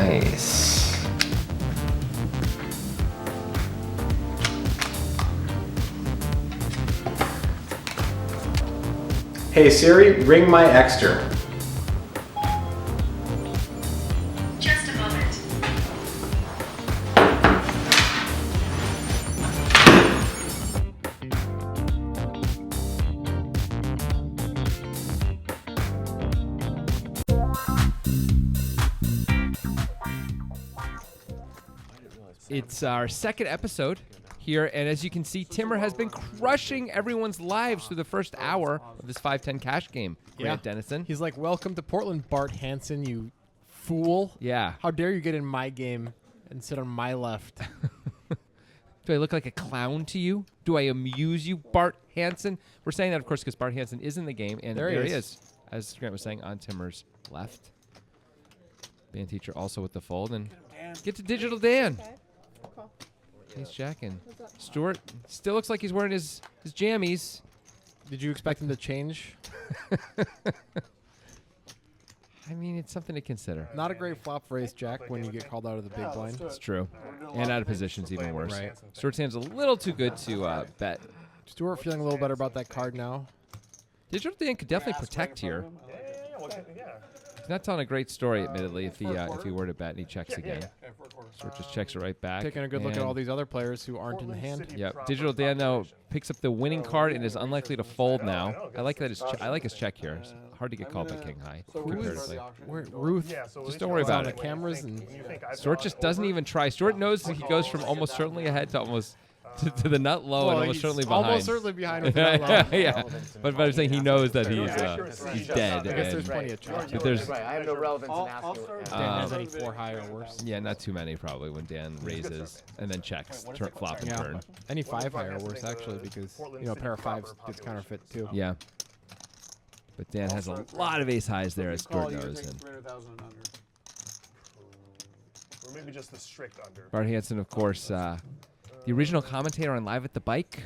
Nice. Hey Siri, ring my extra. Just a moment. It's our second episode here, and as you can see, Timmer has been crushing everyone's lives through the first hour of this 5-10 cash game. Grant Dennison. He's like, welcome to Portland, Bart Hanson, you fool. Yeah. How dare you get in my game and sit on my left? Do I look like a clown to you? Do I amuse you, Bart Hanson? We're saying that, of course, because Bart Hanson is in the game, and there he is, as Grant was saying, on Timmer's left. Band teacher also with the fold, and get to Digital Dan. He's checking. Stuart still looks like he's wearing his jammies. Did you expect him to change? I mean, it's something to consider. Not a great flop for ace jack when you get called out of the big blind. It's true. And out of position's even worse. Right. Stuart's hand's a little too good to bet. Stuart feeling a little better about that card now. Digital Dan could definitely protect here. He's not telling a great story, admittedly, if he were to bet and he checks again. Stuart just checks it right back. Taking a good look at all these other players who aren't in the hand. Yep. Digital Dan, though, picks up the winning card and is unlikely to fold now. I like that. I like his check here. It's hard to get called by king high, comparatively. Ruth, Just don't worry about on it. the cameras and Stuart just doesn't even try. Stuart knows that he goes from almost certainly ahead to almost to the nut low and almost certainly behind. Almost certainly behind with the nut low. Yeah, but I'm saying he knows that he's dead. I guess there's and- plenty of choice. but there's Right, I have no relevance in asking. Dan has any 4 high or worse. yeah, not too many probably when Dan raises and then checks, flop and Yeah. turn. Any 5 high or worse, actually, because a pair of 5s gets counterfeit, too. Yeah. But Dan has a lot of ace highs there, as Stuart knows. And Or maybe just the strict under. Bart Hanson, of course, the original commentator on Live at the Bike.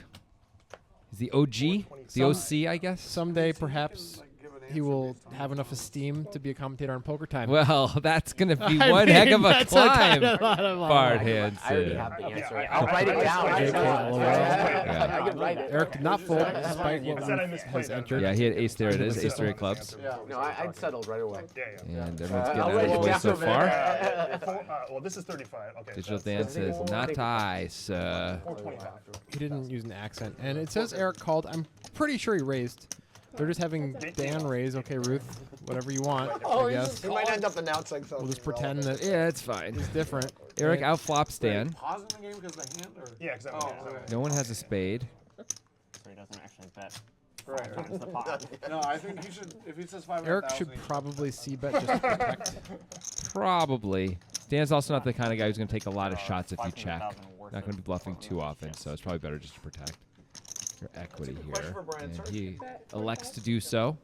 He's the OG, the OC, I guess. Someday, perhaps, he will have enough esteem to be a commentator on Poker Time. Well, that's going to be I one mean, heck of a that's climb, a lot of Bart I already Hanson. have the answer. I'll write it down. JK I can write it. Eric did not fold, despite what said I Ruth misplayed has that. entered. Yeah, he had ace there. It is ace 3 of clubs. No, I'd settled right away. And everyone's I'll getting out write of it his way down so over far. Well, this is 35. Okay. Digital Dan says, not ice. 425. He didn't use an accent. And it says Eric called. I'm pretty sure he raised. They're just having Dan raise. Okay, Ruth, whatever you want, I guess. He might end up announcing something. We'll just pretend that Yeah, it's fine. it's different. Eric outflops Dan. Pausing the game because the hand, or Yeah, exactly. No one has a spade. So he doesn't actually bet. right? Times the pot. No, I think he should. If he says 500,000, Eric should probably c-bet just to protect. Probably. Dan's also not the kind of guy who's going to take a lot of shots if you check. Not going to be bluffing too often, so it's probably better just to protect your equity here. And he elects to do so.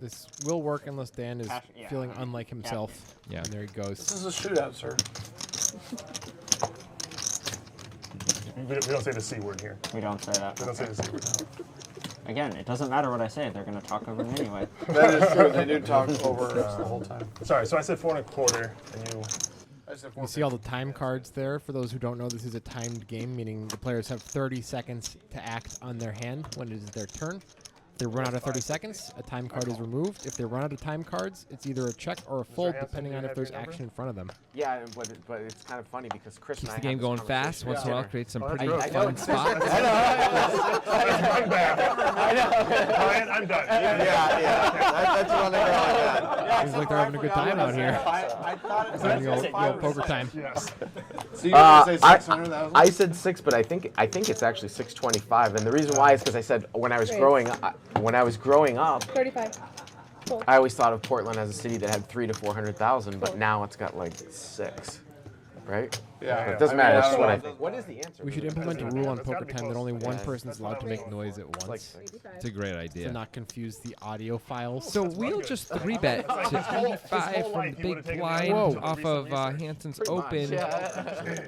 This will work unless Dan is Yeah. feeling unlike himself. Yeah. And there he goes. This is a shootout, sir. We don't say the C word here. We don't say that. We don't say the C word. Again, it doesn't matter what I say. They're going to talk over me anyway. That is true. They do talk over us the whole time. Sorry, so I said 4.25, and you. I said You see all the time cards there. For those who don't know, this is a timed game, meaning the players have 30 seconds to act on their hand when it is their turn. If they run out of 30 seconds, a time card is removed. If they run out of time cards, it's either a check or a fold, depending on if there's action in front of them. Yeah, but it's kind of funny because Chris Keeps and I the game had this going conversation. fast. Once in a while, creates some pretty gross. fun spots. I'm back. Ryan, I'm done. Yeah. That's what I'm Seems like they're having a good time out here. I thought it Having was the old poker time. Yes. So you're gonna say 600,000? I said 6, but I think it's actually 625, and the reason why is because I said when I was growing up, 35. I always thought of Portland as a city that had 300,000 to 400,000, but now it's got like 6, right? Yeah. It doesn't matter. That's just what I think. What is the answer? We should implement a rule on poker time that only one person's allowed to make noise at once It's a great to idea. not confuse the audio files. So we'll just 3-bet to 85 from the big blind Whoa. off of Hanson's open.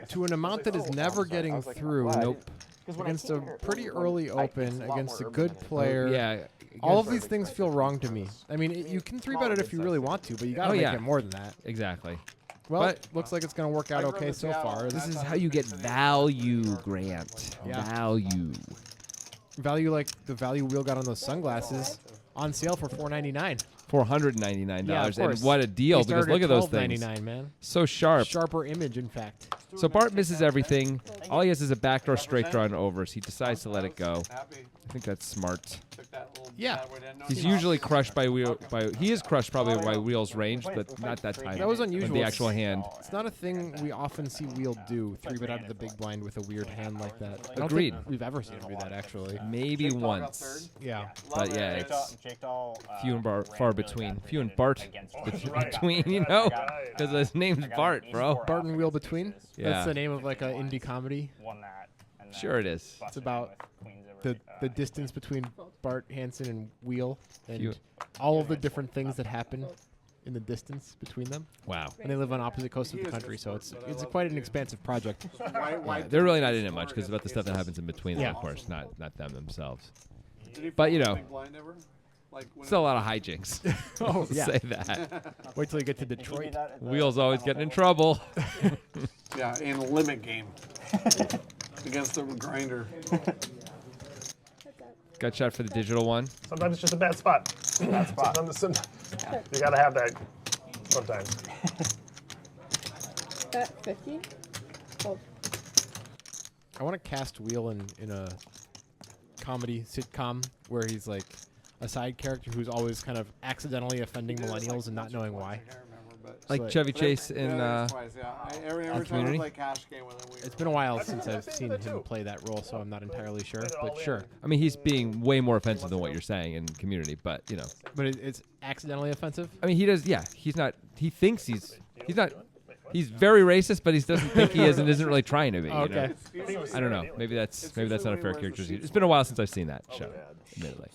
To an amount that is never getting through. Nope. Against a pretty early open, against a good player. Yeah. All of these things feel wrong to me. I mean, you can 3-bet it if you really want to, but you gotta make yeah. it more than that. Exactly. Well, But- looks like it's going to work out okay so far. This is how you get value, Grant. Yeah. Value. Value like the value Wheel got on those sunglasses on sale for $4.99. $499. Yeah, of And course. what a deal, They because started look at those $12.99, things. man. So sharp. Sharper image, in fact. So Bart misses everything. All he has is a backdoor straight draw and overs. He decides to let it go. I think that's smart. Yeah. He's usually crushed by Wheel. He is crushed probably by Wheel's range, but not that time. That was unusual. The actual hand. It's not a thing we often see Wheel do, 3-bet out of the big blind with a weird hand like that. I don't Agreed. think we've ever seen him do that, actually. Maybe once. Yeah. But yeah, it's few and far between. Few and Bart Right. between, you know? Because his name's Bart, bro. Bart and Wheel Between? Yeah. That's the name of like an indie comedy. Sure it is. It's about the distance between Bart Hanson and Wheel and You- all of the different things that happen in the distance between them. Wow. And they live on opposite coasts of the country, so it's quite an expansive project. Yeah, they're really not in it much because it's about the stuff that happens in between them, Yeah. of course, not them themselves. But, you know, still a lot of hijinks. Oh, yeah. Say that. Wait till you get to Detroit. Wheel's always getting in trouble. Yeah, in a limit game against the grinder. Got shot for the digital one. Sometimes it's just a bad spot. Bad spot. You gotta have that sometimes. At 50? Oh, I want to cast Wheel in a comedy sitcom where he's like a side character who's always kind of accidentally offending millennials and not knowing why. Like So- Chevy Chase in Every time Community? we play cash game with him, It's been a while since I've seen him play that role, so I'm not entirely sure. But sure. I mean, he's being way more offensive than what you're saying in Community, but, you know. But it's accidentally offensive? I mean, he does, yeah. He's not, he thinks he's not, he's very racist, but he doesn't think he is and isn't really trying to be. Oh, You know? okay. I don't know. Maybe that's not a fair characterization. It's been a while since I've seen that show, admittedly.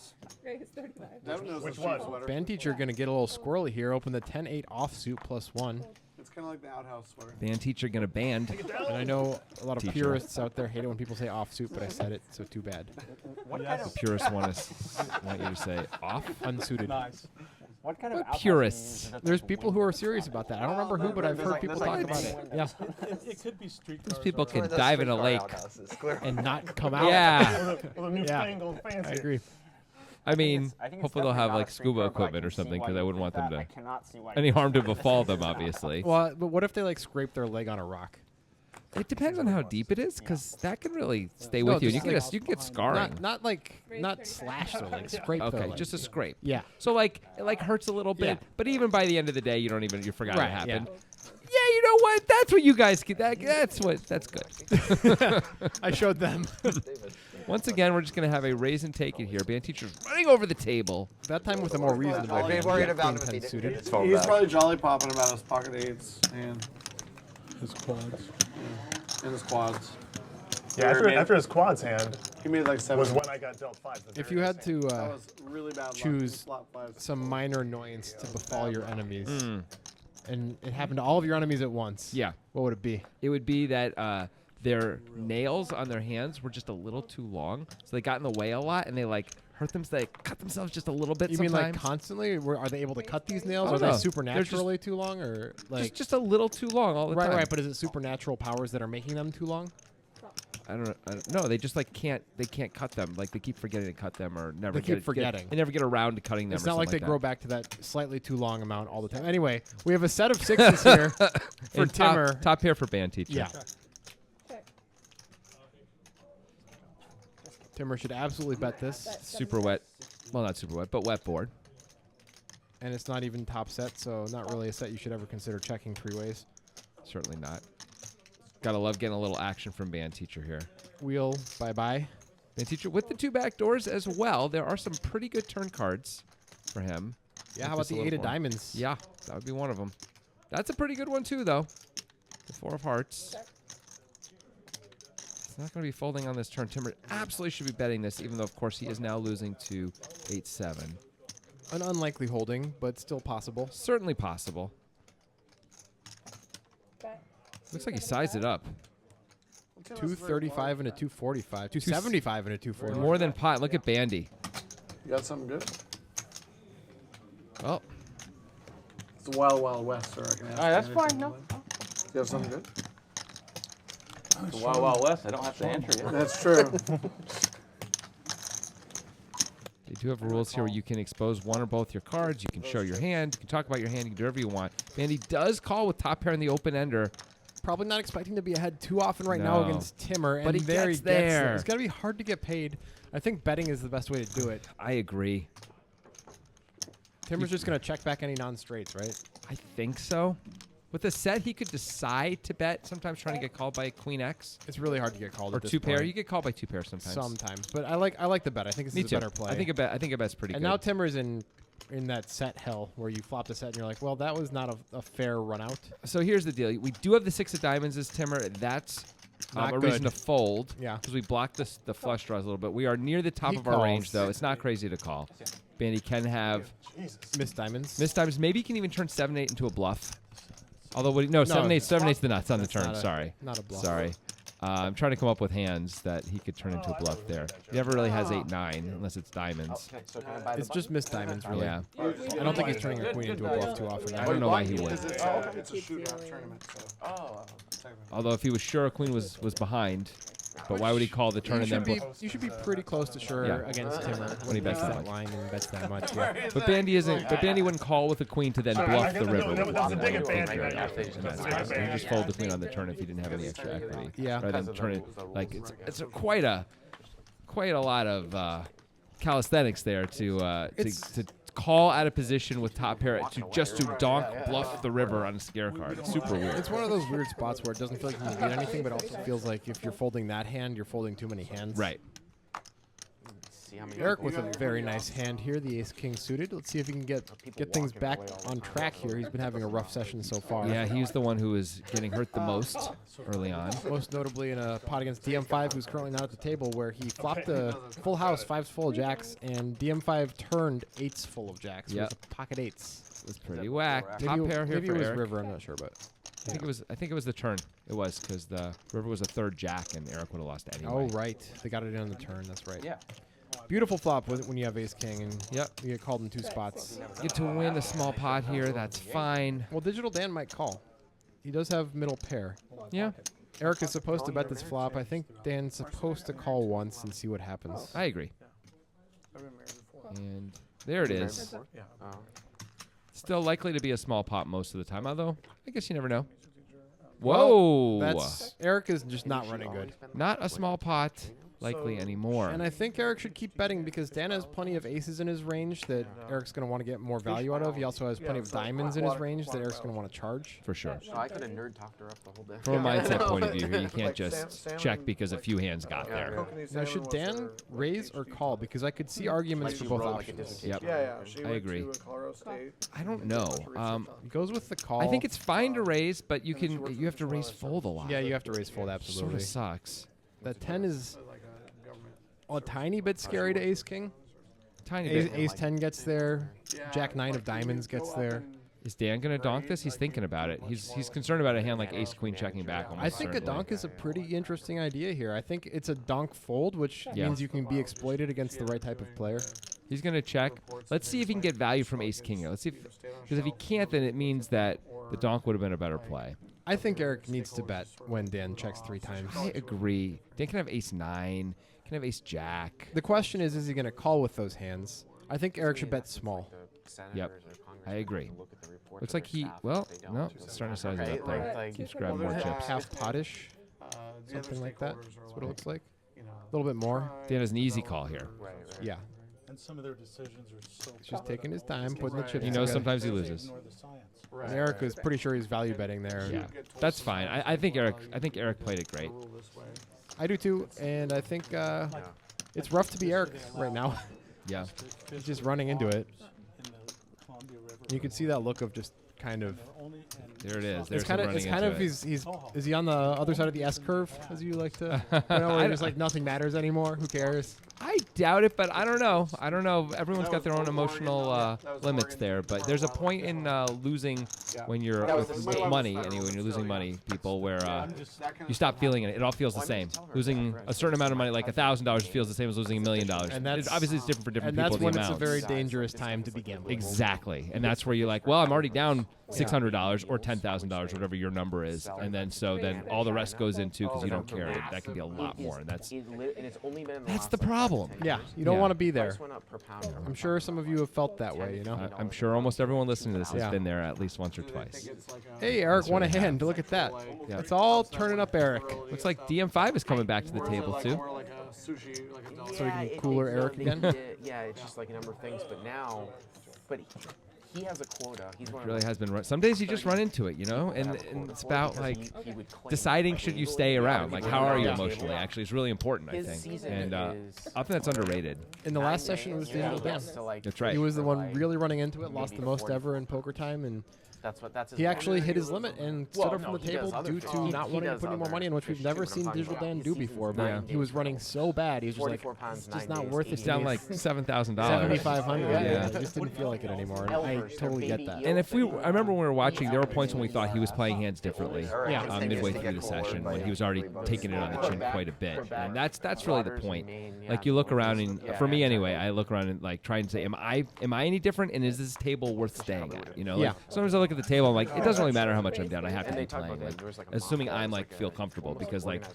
right, it's 35. Devin knows Which the one? sweater. Band teacher going to get a little squirrely here. Open the 10-8 offsuit +1. It's kind of like the outhouse sweater. Band teacher gonna band. And I know a lot of Teacher. purists out there hate it when people say offsuit, but I said it, so too bad. The purists want you to say off. Unsuited. What kind of What outhouse purists? means? There's people who are serious about that. I don't remember who, but I've heard people talk about it. Yeah. Those people can dive in a lake. And not come out. Yeah. With a newfangled fancy. I agree. I mean, I think it's hopefully they'll definitely have not like a scuba street car, but I equipment can or see something why because I you wouldn't want think them that. to I cannot see why any you harm to think that. befall them, obviously. Well, but what if they like scrape their leg on a rock? It depends on how deep it is, because that can really stay No, with you. just You like- can get scarring. Not slash their leg, scrape their Okay, leg. just a scrape. Yeah. So like it like hurts a little bit, Yeah. but even by the end of the day, you forgot Right, it happened. yeah. Yeah, you know what? That's what you guys get. That's good. I showed them. Once again, we're just gonna have a raise and take it here. Band teacher's running over the table. That time with a more reasonable Okay, hand. worried Yeah, about queen 10 suited. He's probably jolly popping about his pocket eights and His quads. and his quads. Yeah, He made- after his quads hand He made like 7. was when I got dealt fives. If you had to That was really bad luck. He choose flopped fives. some minor annoyance to befall your enemies, Mm. and it happened to all of your enemies at once, Yeah. what would it be? It would be that their nails on their hands were just a little too long, so they got in the way a lot, and they like hurt them. So they cut themselves just a little bit. You sometimes. mean like constantly? Are they able to cut these nails? I Are don't they know. They're supernaturally too long, or like just a little too long all the right, time. right? But is it supernatural powers that are making them too long? I don't know. They just like can't. They can't cut them. Like they keep forgetting to cut them, or never. They keep forgetting. They never get around to cutting them. It's or not like something they that. grow back to that slightly too long amount all the time. Anyway, we have a set of sixes here for And top- Timmer. Top pair for band teacher. Yeah. Timmer should absolutely bet this, Super wet. Well, not super wet, but wet board. and it's not even top set, so not really a set you should ever consider checking three ways. Certainly not. Gotta love getting a little action from band teacher here. Wheel, bye-bye. Band teacher with the two back doors as well. There are some pretty good turn cards for him. Yeah, how about Just a the little 8 of more. diamonds? Yeah, that would be one of them. That's a pretty good one too, though. The 4 of hearts. It's not going to be folding on this turn. Timber absolutely should be betting this, even though, of course, he is now losing to 8-7. An unlikely holding, but still possible. Certainly possible. Looks like he sized it up. 235 and a 245. 275 and a 240. More than pot. Look at Bandy. You got something good? Well, It's the Wild Wild West, sir. I can ask All right, that's you fine. anything No, you like. You have something good? The Wild Wild West. I don't have to answer yet. That's true. They do have rules here where you can expose one or both your cards. You can show your hand. You can talk about your hand. You can do whatever you want. Bandy does call with top pair in the open ender. Probably not expecting to be ahead too often right now No. against Timmer. But and he there gets he gets there. there. It's got to be hard to get paid. I think betting is the best way to do it. I agree. Timmer's just going to check back any non-straights, right? I think so. With a set, he could decide to bet, sometimes trying to get called by Queen X. It's really hard to get called Or at this two pair. point. You get called by two pair sometimes. Sometimes. But I like the bet. I think this Me is too. a better play. I think a bet's pretty and good. now Timmer's in that set hell where you flopped a set and you're like, well, that was not a fair run out. So here's the deal. We do have the 6 of diamonds as Timmer. That's Not a good. reason to fold. Yeah. Because we blocked the flush draws a little bit. We are near the top He of our range, calls. though. It's not crazy to call. Bandy can have Missed diamonds. missed diamonds. Maybe he can even turn 7-8 into a bluff. Although, no, 7-8's the nuts on the That's turn. not a- Sorry. not a bluff. Sorry. I'm trying to come up with hands that he could turn into a bluff there. He never really has 8-9 unless it's diamonds. So can I buy the It's just missed diamonds, really. Yeah. I don't think he's turning a queen into a bluff too often. I don't know why he would. It's a shootout tournament. So. Oh. Although if he was sure a queen was behind, but why would he call the turn You and then should, be, bluff? you should be pretty close to sure Yeah. against Timmer When he bets that that much. line and bets that much. Yeah. But Bandy isn't. But Bandy wouldn't call with a queen to then bluff the river. That's a dig at With Bandy. one. That's a dig at He Bandy. just fold the queen on the turn if he didn't have any extra equity. Yeah. Rather than turn it like it's quite a lot of calisthenics there to call out of position with top pair to donk bluff the river on a scare card. It's super weird. It's one of those weird spots where it doesn't feel like you can beat anything, but also feels like if you're folding that hand, you're folding too many hands. Right. See how many Eric with a very nice hand here, the ace-king suited. Let's see if he can get things back on track here. He's been having a rough session so far. Yeah, he's the one who is getting hurt the most early on. Most notably in a pot against DM5, who's currently not at the table, where he flopped a full house, 5s full of jacks, and DM5 turned 8s full of jacks. Yep. It was a pocket 8s. It was pretty whack. Maybe Top it- pair here maybe for it was Eric. river, I'm not sure, but I think it was the turn. It was because the river was a third jack and Eric would have lost anyway. oh right, they got it in on the turn. That's right. Yeah. Beautiful flop with when you have ace king and Yep. you get called in 2 spots. Get to win a small pot here. That's fine. Well, Digital Dan might call. He does have middle pair. Yeah, Eric is supposed to bet this flop. I think Dan's supposed to call once and see what happens. I agree. I've been married before. And there it is. Yeah. Oh. Still likely to be a small pot most of the time, although I guess you never know. Whoa! That's Eric is just not running good. Not a small pot likely anymore. And I think Eric should keep betting because Dan has plenty of aces in his range that Eric's going to want to get more value out of. He also has plenty of diamonds in his range that Eric's going to want to charge. For sure. So I could have nerd talked her up the whole day. From a mindset point of view here, you can't Like just salmon check and- because a few hands got there. Kokanee Now, salmon should was Dan her- raise or call? Because I could see arguments for both options. Yep. Yeah. She I went agree. to Colorado State. I don't know. He goes with the call. I think it's fine to raise, but you have to raise fold a lot. Yeah, you have to raise fold, Sort absolutely. of sucks. That 10 is Like a government. a tiny bit scary to ace king. Tiny Ace, bit. ace 10 gets there. Jack 9 of diamonds gets there. Is Dan gonna donk this? He's thinking about it. He's concerned about a hand like ace queen checking back. Almost I think a certainly. donk is a pretty interesting idea here. I think it's a donk fold, which Yeah. means you can be exploited against the right type of player. He's gonna check. Let's see if he can get value from ace king here. Let's see because if he can't, then it means that the donk would have been a better play. I think Eric needs to bet when Dan checks 3 times. I agree. Dan can have ace 9. Can have ace jack. The question is he going to call with those hands? I think Eric should bet small. Yep. I agree. Looks like he. Well, no, it's starting to size it up there. Like- Keeps grabbing more chips. Half pottish, The other something like that. stakeholders are That's what it looks like. You know, A little bit more. Dan has an easy call here. Yeah. And some of their decisions are so. He's just taking his time, putting the Right. chips He knows together. sometimes he loses. Ignore the science. And Eric is pretty sure he's value betting there. Yeah, that's fine. I think Eric played it great. rule this way. I do too, and I think it's rough to be Eric right now. Yeah. He's just running into it. In the Columbia River. You can see that look of just kind of. Only and There it is. It's There's kind him of. It's running kind of. into it. He's. Is he on the other side of the S curve, as you like to? You know, where just like nothing matters anymore. Who cares? I doubt it, but I don't know. I don't know. Everyone's got their own emotional limits there, but there's a point in losing when you're with money, anyway, when you're losing money, people, where you stop feeling it. It all feels the same. Losing a certain amount of money, like $1,000, feels the same as losing $1 million. And that's obviously it's different for different people. And that's when the it's a amounts. very dangerous time to be gambling. Exactly, and that's where you're like, well, I'm already down $600 or $10,000, whatever your number is, and then all the rest goes into because you don't care. That can be a lot more, and that's the problem. Yeah, you don't want to be there. Went up per pound. I'm sure some of you have felt that way, you know. I'm sure almost everyone listening to this has been there at least once or twice. Hey, Eric won a hand. Look at that. Yeah. It's all turning up, Eric. Looks like DM5 is coming back to the table too. So we can cooler Eric again. Yeah, it's just like a number of things, but he has a quota. He's one Really has been. Some days you just run into it, you know, and it's about like deciding should you stay around. Like, how are you emotionally? Actually, it's really important, I think, and often that's underrated. In the last session, it was Digital Dan. That's right. He was the one really running into it, lost the most ever in poker time, and he actually hit his limit and stood up from the table due to not wanting to put any more money in, which we've never seen Digital Dan do before. But he was running so bad, he was just like, it's just not worth it. He's down like $7,000. $7,500. Yeah. It just didn't feel like it anymore. And I totally get that. And I remember when we were watching, there were points when we thought he was playing hands differently. Midway through the session, when he was already taking it on the chin quite a bit, and that's really the point. Like, you look around, and for me anyway, I look around and like try and say, am I any different? And is this table worth staying at? You know, like, sometimes I look at the table, I'm like, it doesn't really matter how much I'm down. I have to be playing, like, assuming I'm like feel comfortable, because like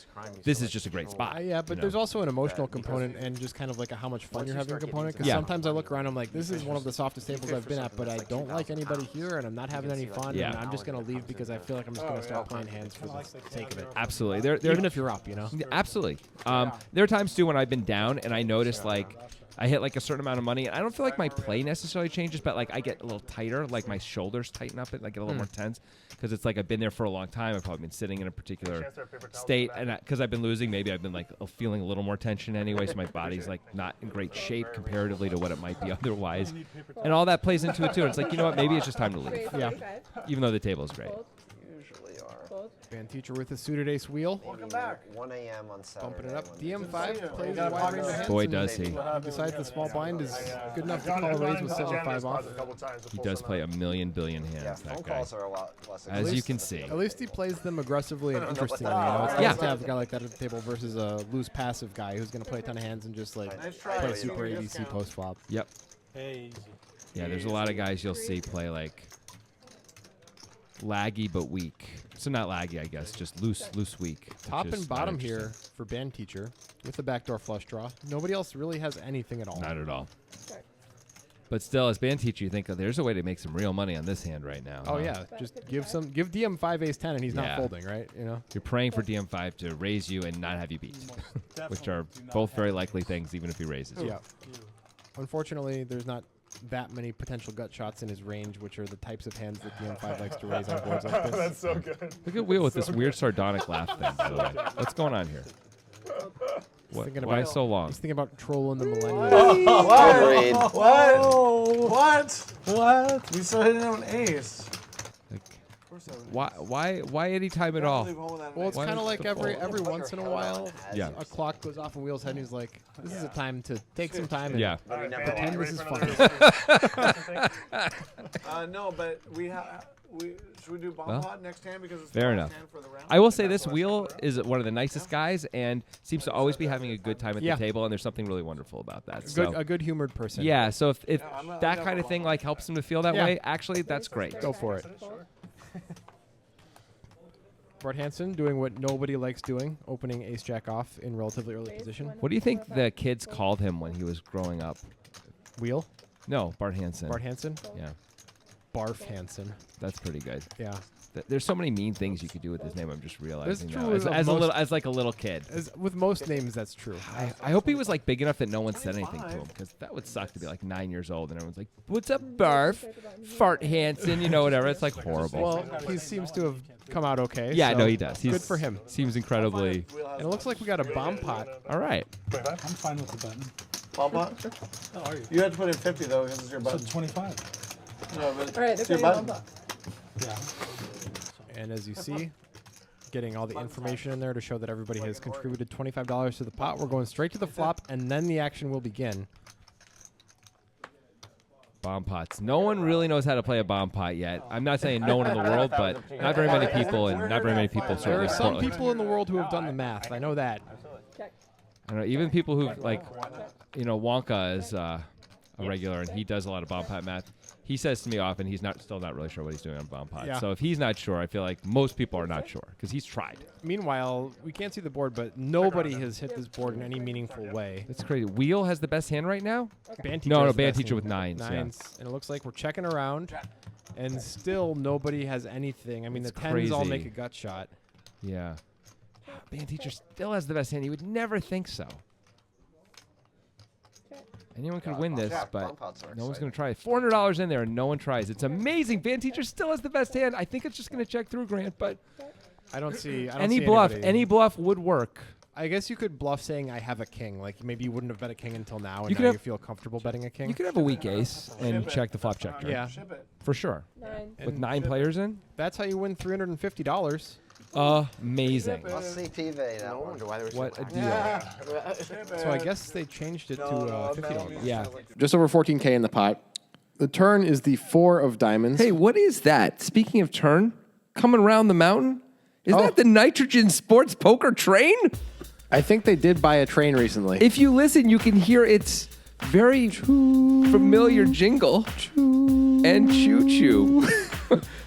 this is just a great spot. Yeah, but there's also an emotional component and just kind of like a how much fun you're having component. Because sometimes I look around, I'm like, this is one of the softest tables I've been at, but I don't like anybody here, and I'm not having any fun. And I'm just gonna leave because I feel like I'm just gonna start playing hands for the sake of it. Absolutely. Even if you're up, you know. Absolutely. There are times too when I've been down and I notice like I hit like a certain amount of money, and I don't feel like my play necessarily changes, but like I get a little tighter, like my shoulders tighten up, and I get a little more tense, because it's like I've been there for a long time. I've probably been sitting in a particular state, and because I've been losing, maybe I've been like feeling a little more tension anyway, so my body's like not in great shape comparatively to what it might be otherwise, and all that plays into it too. And it's like, you know what, maybe it's just time to leave. Yeah. Even though the table is great. Band teacher with a suited ace wheel. Welcome back. 1 a.m. on Saturday. Bumping it up. DM5 plays a wide range of hands. Boy, does he. He decides the small blind is good enough to call a raise with 7-5 off. He does play a million billion hands, that guy. Calls are a lot less As you can see. At least he plays them aggressively and interestingly. You know, it's nice to have a guy like that at the table versus a loose passive guy who's going to play a ton of hands and just like play super ABC post flop. Yep. Yeah, there's a lot of guys you'll see play like laggy but weak. So not laggy, I guess, just loose weak. Top and bottom here for band teacher with the backdoor flush draw. Nobody else really has anything at all. Not at all. But still, as band teacher, you think, oh, there's a way to make some real money on this hand right now. Oh yeah, just give DM5 ace 10 and he's not folding, right? You know, you're praying for DM5 to raise you and not have you beat, which are both very likely things, even if he raises. Yeah. Unfortunately, there's not that many potential gut shots in his range, which are the types of hands that DM5 likes to raise on boards like this. That's so good. Look at Wheel with this weird sardonic laugh thing, by the way. What's going on here? Why so long? He's thinking about trolling the millennials. What? We still hitting an ace. Why anytime at all? Well, it's kind of like every once in a while, a clock goes off in Wheel's head, and he's like, "This is a time to take some time and pretend this is fun." No, but should we do bomb pot next hand because it's fair enough. For the round? I will say this: Wheel is one of the nicest guys and seems to always be having a good time at the table, and there's something really wonderful about that. A good humored person. Yeah. So if that kind of thing like helps him to feel that way, actually, that's great. Go for it. Bart Hanson doing what nobody likes doing, opening ace-jack off in relatively early position. What do you think the kids called him when he was growing up? Wheel? No, Bart Hanson. Bart Hanson? Yeah. Barf Hanson. That's pretty good. Yeah. There's so many mean things you could do with his name. I'm just realizing that's now. true As like a little kid. With most names, that's true. I hope he was like big enough that no one said anything to him, because that would suck to be like 9 years old and everyone's like, "What's up, Barf? Fart Hanson?" You know, whatever. It's like horrible. Well, he seems to have come out okay. Yeah, so no, he does. He's good for him. Seems incredibly. And it looks like we got a bomb pot. All right. I'm fine with the button. Bomb pot? How are you? You had to put in 50 though because it's your button. So 25. No, but All right, it's your button. Yeah. And as you see, getting all the information in there to show that everybody has contributed $25 to the pot. We're going straight to the flop, and then the action will begin. Bomb pots. No one really knows how to play a bomb pot yet. I'm not saying no one in the world, but not very many people, and not very many people There certainly are in some Portland. people in the world who have done the math. I know that. Check. I don't know, even people who like, Wonka is a regular, and he does a lot of bomb pot math. He says to me often he's still not really sure what he's doing on bomb pot. Yeah. So if he's not sure, I feel like most people are not sure because he's tried. Meanwhile, we can't see the board, but nobody has hit this board in any meaningful way. That's crazy. Wheel has the best hand right now? Band teacher No, has the band best teacher hand. with nines. Yeah. And it looks like we're checking around, and still nobody has anything. I mean, It's the tens all crazy. make a gut shot. Yeah. Band teacher still has the best hand. You would never think so. Anyone could win this, but no one's going to try it. $400 in there, and no one tries. It's amazing. Band teacher still has the best hand. I think it's just going to check through, Grant, but I don't see any see bluff, anybody. any bluff would work. I guess you could bluff saying I have a king. Like maybe you wouldn't have bet a king until now, and You could now have- you feel comfortable betting a king. You could have a weak ace and check the flop check. Yeah. For sure. 9. With 9 players in? That's how you win $350. Amazing. Must see PV that No one. wonder why they were so What a relaxed. deal. So I guess they changed it to $50. Yeah. Just over 14K in the pot. The turn is the 4 of diamonds. Hey, what is that? Speaking of turn, coming around the mountain? Is Oh. that the Nitrogen Sports Poker train? I think they did buy a train recently. If you listen, you can hear its very familiar jingle. And choo-choo.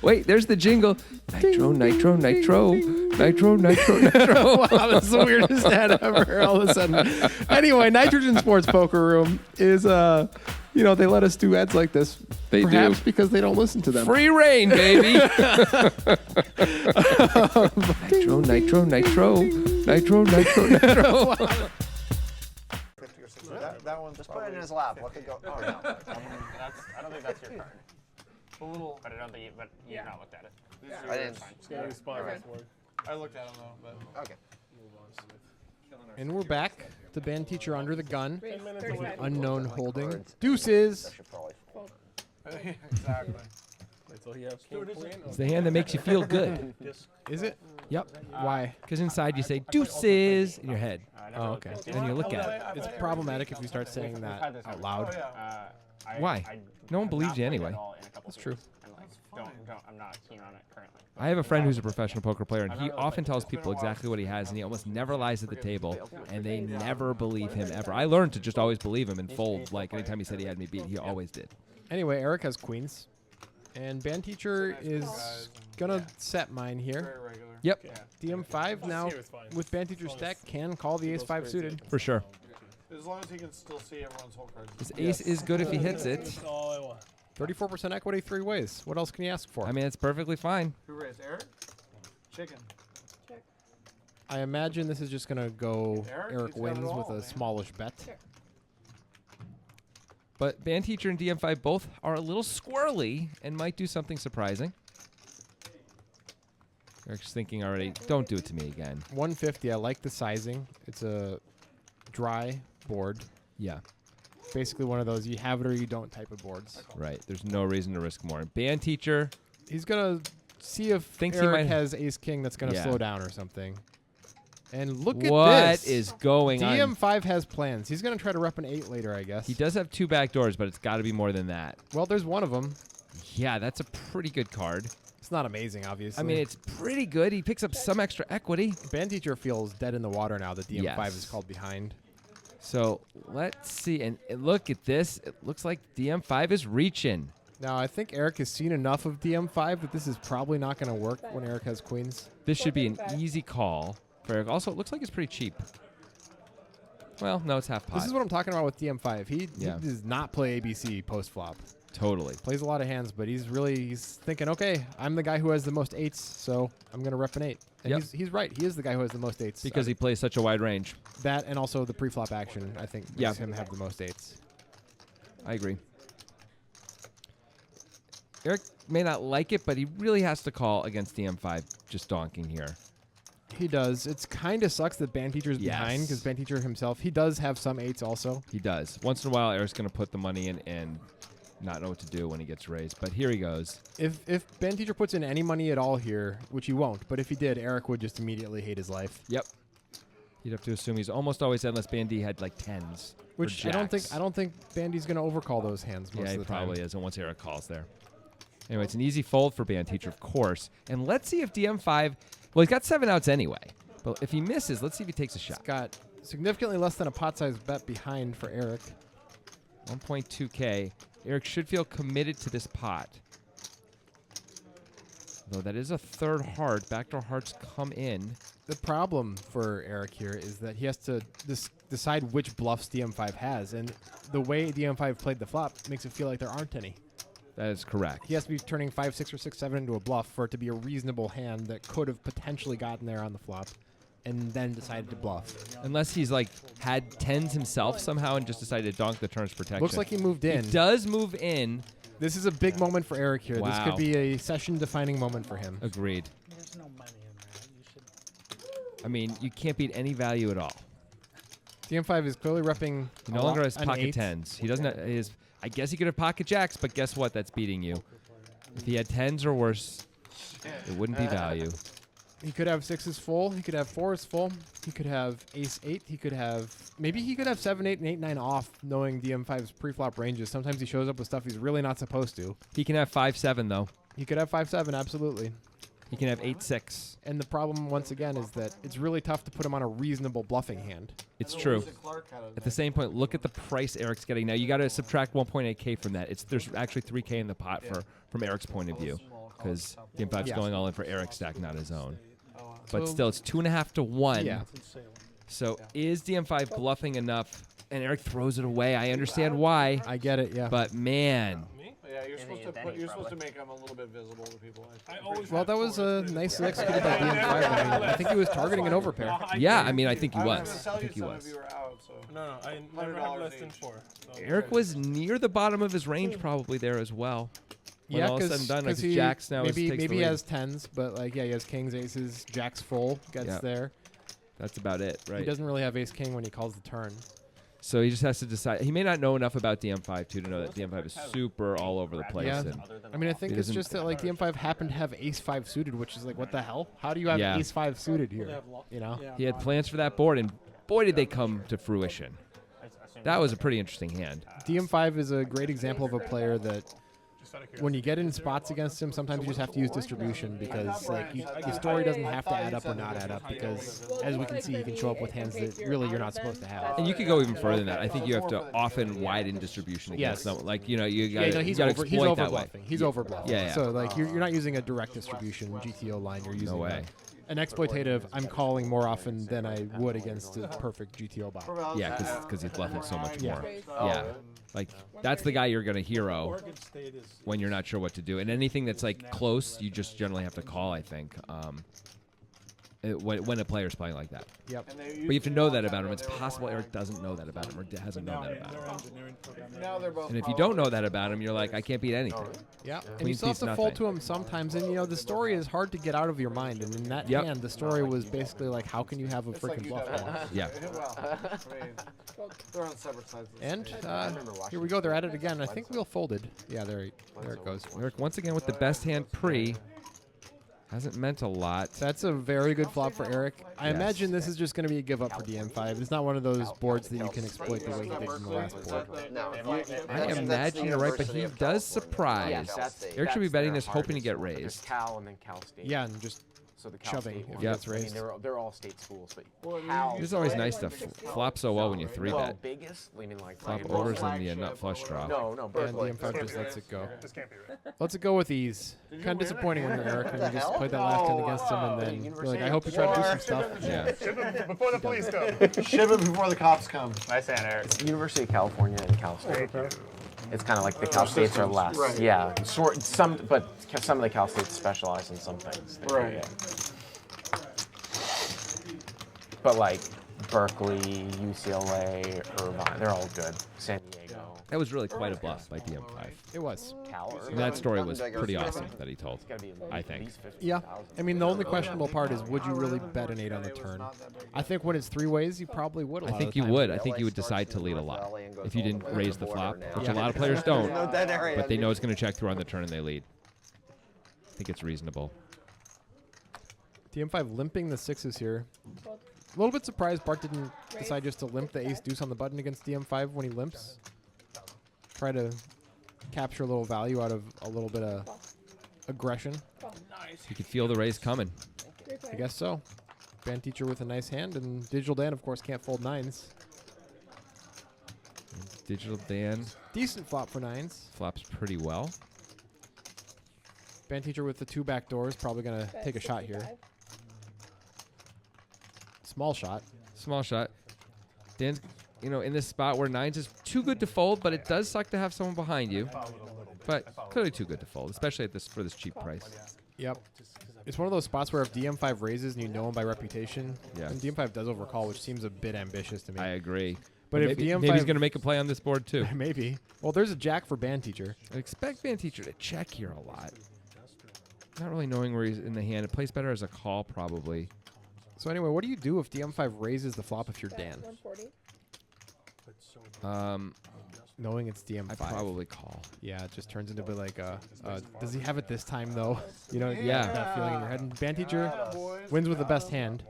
Wait, there's the jingle. Nitro, nitro, nitro. Nitro, nitro, nitro. Wow, that's the weirdest ad ever all of a sudden. Anyway, Nitrogen Sports Poker Room is, they let us do ads like this. They perhaps do. because they don't listen to them. Free reign, baby. Nitro, nitro, nitro. Nitro, nitro, nitro. That one. Just put it in his lap. What could go? Oh no. I don't think that's your card. A little. But I don't think you've not looked at it. I didn't. Scary spot before. I looked at him though, but Okay. And we're back. The band teacher under the gun. Raise With 35. an unknown holding. Deuces. Should probably. Fold. exactly. Wait till he has king queen. It's the hand that makes you feel good. Is it? Yep. Why? Because inside you say deuces in your head. Oh, okay. And you look at it. It's problematic if you start saying that out loud. Why? No one believes you anyway. That's true. I'm not keen on it currently. I have a friend who's a professional poker player, and he often tells people exactly what he has, and he almost never lies at the table, and they never believe him ever. I learned to just always believe him and fold. Like anytime he said he had me beat, he always did. Anyway, Eric has queens. And band teacher is going to set mine here. Very regular. Yep, DM5 now with band teacher's stack can call the ace-5 suited. for sure. As long as he can still see everyone's whole cards. His ace is good if he hits it. That's all I want. 34% equity 3 ways. What else can you ask for? I mean, it's perfectly fine. Who raised Eric? Chicken. Check. I imagine this is just going to go Eric, Eric he's got it wins all, with a man. smallish bet. But band teacher and DM5 both are a little squirrely and might do something surprising. Eric's thinking already, don't do it to me again. 150, I like the sizing. It's a dry board. Yeah, Basically one of those you have it or you don't type of boards. right. There's no reason to risk more. Band teacher, He's going to see if Thinks he Eric might- has ace-king that's going to Yeah. slow down or something. And look at what this. is going on? DM5 has plans. He's going to try to rep an 8 later, I guess. He does have 2 back doors, but it's got to be more than that. Well, there's one of them. Yeah, that's a pretty good card. It's not amazing, obviously. I mean, it's pretty good. He picks up some extra equity. Band teacher feels dead in the water now that DM5 Yes. is called behind. So let's see. And look at this. It looks like DM5 is reaching. Now, I think Eric has seen enough of DM5 that this is probably not going to work when Eric has queens. This should be an easy call for Eric. Also, it looks like it's pretty cheap. Well, no, it's half pot. This is what I'm talking about with DM5. He Yeah. does not play ABC post-flop. Totally. Plays a lot of hands, but he's thinking, okay, I'm the guy who has the most 8s, so I'm going to rep an 8. And Yep. he's right. He is the guy who has the most 8s. Because he plays such a wide range. That and also the pre-flop action, I think, makes Yeah. him have the most 8s. I agree. Eric may not like it, but he really has to call against DM5 just donking here. He does. It's kind of sucks that band teacher's behind because band teacher himself, he does have some 8s also. He does. Once in a while, Eric's going to put the money in and not know what to do when he gets raised. But here he goes. If Band Teacher puts in any money at all here, which he won't, but if he did, Eric would just immediately hate his life. Yep. You'd have to assume he's almost always unless Bandy had like tens. Which or I jacks. don't think Bandy's going to overcall those hands most Yeah, of he the time. probably is. And once Eric calls there. Anyway, it's an easy fold for Band Teacher, of course. And let's see if DM5. Well, he's got 7 outs anyway. But if he misses, let's see if he takes a shot. He's got significantly less than a pot-sized bet behind for Eric. 1.2K. Eric should feel committed to this pot. Though that is a third heart. Backdoor hearts come in. The problem for Eric here is that he has to decide which bluffs DM5 has, and the way DM5 played the flop makes it feel like there aren't any. That is correct. He has to be turning 5, 6, or 6, 7 into a bluff for it to be a reasonable hand that could have potentially gotten there on the flop, and then decided to bluff. Unless he's like had tens himself somehow and just decided to donk the turns protection. Looks like he moved in. He does move in. This is a big moment for Eric here. This Wow. could be a session-defining moment for him. Agreed. There's no money in that. You should. I mean, you can't beat any value at all. DM5 is clearly repping. He no longer has an pocket 8. tens. He doesn't. I guess he could have pocket jacks, but guess what? That's beating you. If he had tens or worse, it wouldn't be value. He could have 6s full. He could have 4s full. He could have ace-8. He could have maybe he could have 7-8 and 8-9 off, knowing DM5's pre-flop ranges. Sometimes he shows up with stuff he's really not supposed to. He can have 5-7 though. He could have 5-7, absolutely. He can have 8-6. And the problem, once again, is that it's really tough to put him on a reasonable bluffing hand. It's true. At the same point, look at the price Eric's getting now. You got to subtract 1.8K from that. There's actually 3K in the pot from Eric's point of view, because Game 5's going all in for Eric's stack, not his own. But So- still, it's 2.5 to 1. Yeah. So is DM5 bluffing enough? And Eric throws it away. I understand why. I get it, yeah. But man, Yeah, you're supposed to make them a little bit visible to people. Well, that was a nice executed by DM5. I mean, I think he was targeting an overpair. yeah. I mean, I think he was. I think he was. No, I never have less than 4. So Eric was near the bottom of his range probably there as well. When Yeah, all is said because and done, like he jacks now maybe takes the he lead. has 10s, but like he has kings, aces, jacks full, gets Yeah. there. That's about it, right? He doesn't really have ace king when he calls the turn. So he just has to decide. He may not know enough about DM5 too to know that DM5 is super all over the place. Yeah, And I mean, I think he it's doesn't- just that like DM5 happened to have ace-5 suited, which is like, what the hell? How do you have Yeah. ace-5 suited here? You know? he had plans for that board, and boy, did they come to fruition. That was a pretty interesting hand. DM5 is a great example of a player that when you get in spots against him, sometimes you just have to use distribution because like the story doesn't have to add up or not add up because as we can see, he can show up with hands that really you're not supposed to have. And you could go even further than that. I think you have to often widen distribution against Yes. someone. Like, you know, you got Yeah, no, he's over that way. bluffing. He's over bluffing. Yeah, yeah. So like you're not using a direct distribution GTO line. You're using way. an exploitative. I'm calling more often than I would against a perfect GTO bot. Yeah, because he's bluffing so much Yeah. more. Yeah. Like, that's the guy you're going to hero when you're not sure what to do. And anything that's, like, close, you just generally have to call, I think, when a player's playing like that. Yep. But you have to know that about him. It's possible Eric doesn't know that about him or hasn't known that about him. And if you don't know that about him, you're like, I can't beat anything. Yeah, and Clean you still have piece, to fold nothing. to him sometimes. And, you know, the story is hard to get out of your mind. And in that Yep. hand, the story was basically like, how can you have a freaking bluff hand? Yeah. They're on separate sides. And here we go. They're at it again. I think Wheel folded. Yeah, there it goes. Eric, once again, with the best hand pre. Hasn't meant a lot. That's a very good flop for Eric. I Yes. imagine this is just going to be a give up for DM5. It's not one of those boards that you can exploit the way he did in the last board. No, I imagine you're right, but he does surprise. Eric should be betting this, hoping to get There's raised. Cal and then Cal State. Yeah, and just So the Cal shoving State if one. he Yep. gets raised. I mean, they're all state schools, but Cal. It's always nice to flop so well when you 3-bet. Well, biggest, I mean, like Flop like- overs in the nut flush draw. No, And Berkeley. DM5 just lets it go. This can't be right. Lets it go with ease. Kind of disappointing when you're Eric when you just played that last hand against him and then you're like, I hope you try to do some stuff. Yeah. Ship him before the police come. Ship it before the cops come. Nice hand, Eric. University of California and Cal State. It's kind of like the Cal States are less. Yeah, some of the Cal States specialize in some things. Right. But like Berkeley, UCLA, Irvine. They're all good. San Diego. That was really quite a bluff by DM5. It was. And that story was pretty awesome that he told, I think. Yeah. I mean, the only questionable part is, would you really bet an 8 on the turn? I think when it's 3 ways, you probably would. I think you would. I think you would decide to lead a lot if you didn't raise the flop, which a lot of players don't. But they know it's going to check through on the turn and they lead. I think it's reasonable. DM5 limping the 6s here. A little bit surprised Bart didn't decide just to limp the ace-deuce on the button against DM5 when he limps. Try to capture a little value out of a little bit of aggression. You could feel the raise coming. I guess so. Band teacher with a nice hand, and Digital Dan, of course, can't fold 9s. Digital Dan. Decent flop for 9s. Flops pretty well. Band teacher with the 2 back doors, probably going to take a shot here. Small shot. Small shot. Dan's, in this spot where 9s is too good to fold, but it does suck to have someone behind you. But clearly too good to fold, especially for this cheap price. Yep. It's one of those spots where if DM5 raises and you know him by reputation, and DM5 does overcall, which seems a bit ambitious to me. I agree. But if maybe DM5 he's going to make a play on this board too. Maybe. Well, there's a jack for band teacher. I expect band teacher to check here a lot. Not really knowing where he's in the hand. It plays better as a call probably. So anyway, what do you do if DM5 raises the flop if you're Dan? Knowing it's DM5. I probably call. Yeah, it just turns into be like does he have it this time though? Yeah. That feeling in your head. And band teacher wins with the best hand.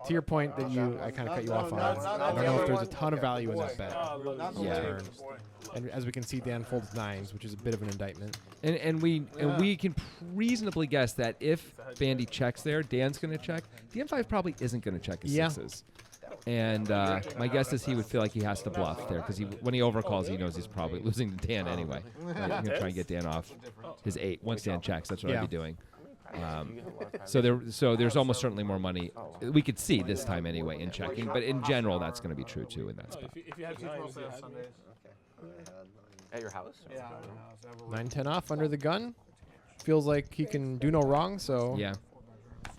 To your point that I kind of cut you off on. I don't know if there's a ton of value in that bet. Yeah. And as we can see, Dan folds 9s, which is a bit of an indictment. And we can reasonably guess that if Bandy checks there, Dan's going to check. DM5 probably isn't going to check his 6s. And my guess is he would feel like he has to bluff there because when he overcalls, he knows he's probably losing to Dan anyway. I'm going to try and get Dan off his 8. Once Dan checks, that's what I'd be doing. So there's almost certainly more money we could see this time anyway in checking, but in general, that's going to be true too in that spot. If you had 9s, At your house? Yeah. 9-10 off under the gun. Feels like he can do no wrong, so yeah.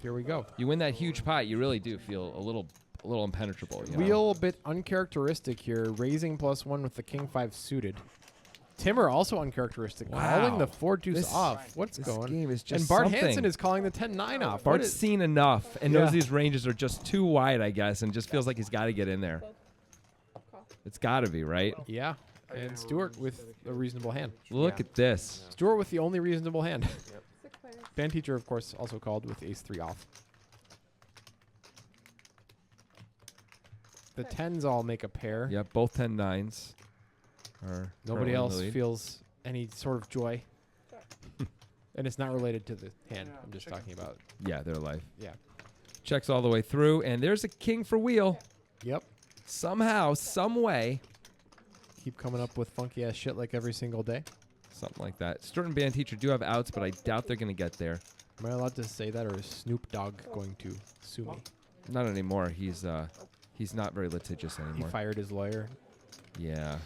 Here we go. You win that huge pot, you really do feel a little impenetrable. Wheel a bit uncharacteristic here, raising +1 with the King 5 suited. Timmer also uncharacteristic, calling the 4-deuce off. What's going? Game is just and Bart something. Hanson is calling the 10-9 off. Bart's seen enough and knows these ranges are just too wide, I guess, and just feels like he's got to get in there. It's got to be, right? Yeah. And Stewart with a reasonable hand. Look at this. Stewart with the only reasonable hand. Band teacher, of course, also called with ace-3 off. The 10s all make a pair. Yep, both 10-9s. Nobody else feels any sort of joy. And it's not related to the hand. I'm just talking about. Yeah, their life. Yeah. Checks all the way through, and there's a king for wheel. Yep. Somehow, some way. Keep coming up with funky ass shit like every single day. Something like that. Stewart and band teacher do have outs, but I doubt they're going to get there. Am I allowed to say that, or is Snoop Dogg going to sue me? Not anymore. He's not very litigious anymore. He fired his lawyer. Yeah.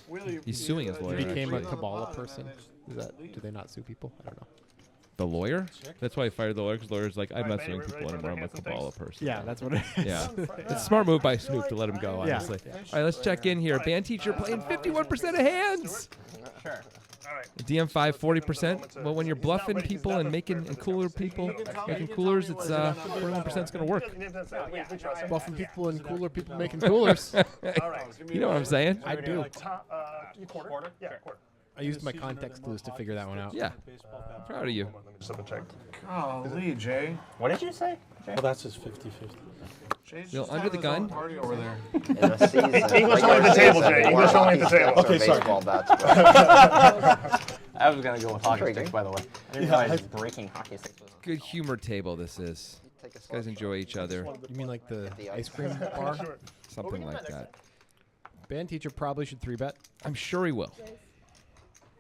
He's suing his lawyer. He became a Kabbalah person. Do they not sue people? I don't know. The lawyer? That's why he fired the lawyer, because the lawyer's like, I'm not suing people anymore. I'm a Kabbalah person. Yeah, that's what it is. Yeah. It's a smart move by Snoop to let him go, honestly. Yeah. All right, let's check in here. Band teacher playing 51% of hands. Sure. All right. DM5, 40%. Well, when you're bluffing people and making cooler people, making coolers, it's 41% is going to work. Bluffing people and cooler people making coolers. You know what I'm saying? I do. Quarter? Yeah, quarter. I used my context clues to figure that one out. Yeah. Proud of you. Golly, Jay. What did you say? Well, that's just 50-50. Bill, under the gun. Party over there. English only at the table, Jay. English only at the table. Okay, sorry. I was going to go with hockey sticks, by the way. I didn't realize breaking hockey sticks was Good humor table this is. These guys enjoy each other. You mean like the ice cream bar? Something like that. Band teacher probably should 3-bet. I'm sure he will.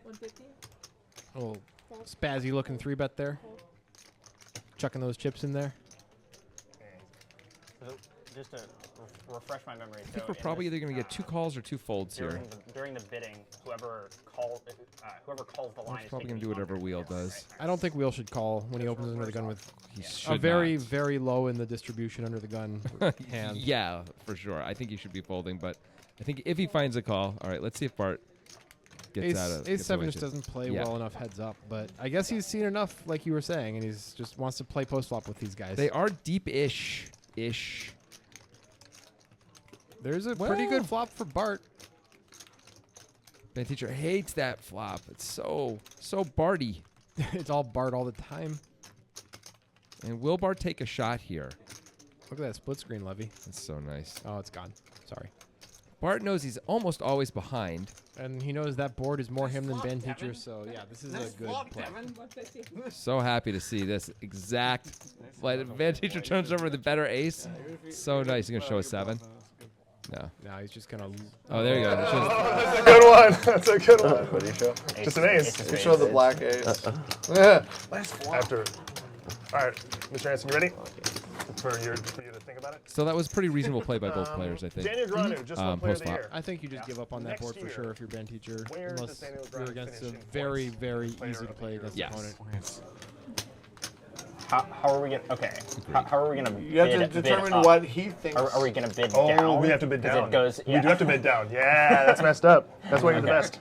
150. A little spazzy looking 3-bet there. Chucking those chips in there. just to refresh my memory. I think we're probably either going to get 2 calls or 2 folds here. During the bidding, whoever calls the line is Probably going to do whatever Wheel does. I don't think Wheel should call when he opens under the gun with He a should very, not. very low in the distribution under the gun hand. Yeah, for sure. I think he should be folding, but I think if he finds a call, all right, let's see if Bart gets out of Ace 7 gets just away. doesn't play Yeah. well enough heads up, but I guess he's seen enough, like you were saying, and he's just wants to play post flop with these guys. They are deep-ish. There's a pretty good flop for Bart. Ben Teacher hates that flop. It's so Barty. It's all Bart all the time. And will Bart take a shot here? Look at that split screen, Levy. That's so nice. Oh, it's gone. Sorry. Bart knows he's almost always behind. And he knows that board is more him than Ben Teacher, so yeah, this is a good play. 150. So happy to see this exact. Like Ben Teacher turns over the better ace. So nice. He's gonna show a 7. No. Now he's just gonna. Oh, there you go. It shows- That's a good one. That's a good one. What do you show? Just an ace. You show the black ace. After. All right, Mr. Hanson, you ready? For you to think about it? So that was a pretty reasonable play by both players, I think. Daniel Granu, just one player of the post-flop. year. I think you just give up on that Next board for year, sure if you're Ben Teacher, where does unless Daniel you're Granu against a finish in very, points? very Player easy to of the play year. against Yes. opponent. How are we gonna? Okay. How are we gonna? You have to determine what he thinks. Are we gonna bid Oh, down? we have to bid 'Cause down. It goes. We do have to bid down. Yeah, that's messed up. That's why you're the best.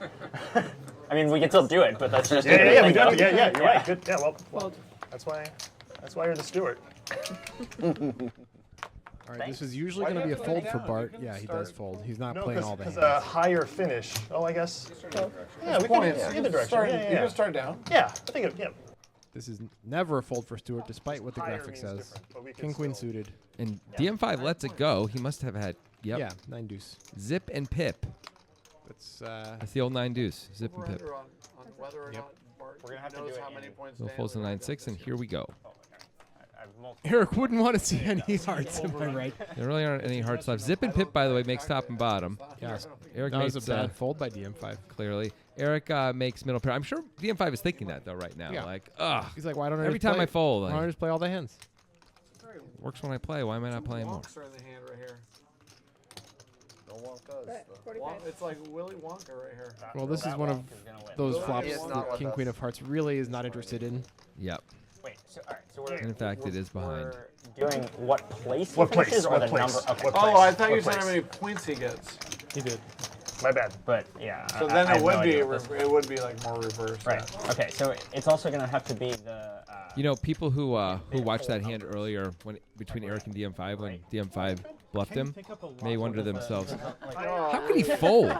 I mean, we can still do it, but that's just. Yeah, we do have to. Yeah, you're right. Good. Yeah, well, that's why you're the steward. All right, this is usually going to be a fold for Bart. Yeah, he does fold. He's not No, playing all the because hands. a higher finish. Oh, I guess. Yeah, we Points. can either direction. Start, Yeah, You yeah. can start down. Yeah, I think yeah. This is never a fold for Stewart, despite what the Higher graphic means says. different, but we can King, queen still- suited. And DM5 lets it go. He must have had. Yep. Yeah, 9 deuce. Zip and pip. That's That's the old 9 deuce. Zip and pip. On whether or not Bart We're gonna have to knows do it how in- many points. Little folds to 9-6, and here we go. Eric wouldn't want to see any hearts, am I right? There really aren't any hearts left. Zip and pip, by the way, makes top and bottom. Yeah, Eric that was makes a bad fold by DM5. clearly. Eric makes middle pair. I'm sure DM5 is thinking that though right now. Yeah. Like, ugh. He's like, why don't I Every just time play? I fold, Why don't I like, just play all the hands? works when I play. Why am I not playing more? Wonks are in the hand right here. No Wonka does. 45. It's like Willy Wonka right here. Well, this is one of those Well, flops he is that not with King, us. Queen of Hearts really is not interested in. Yep. Wait. So all right. So we're. And in fact, it is behind. We're doing what place? What he finishes place? Or What the place? number? Okay. What Oh, place? I thought you What said how place? many points he gets. He did. My bad. But yeah. So I then have it would no be idea what this- it would be like more reversed. Right. Okay. So it's also gonna have to be the. You know, people who watched that hand earlier when between Eric and DM5 when DM5 bluffed him may wonder to themselves, how could he fold?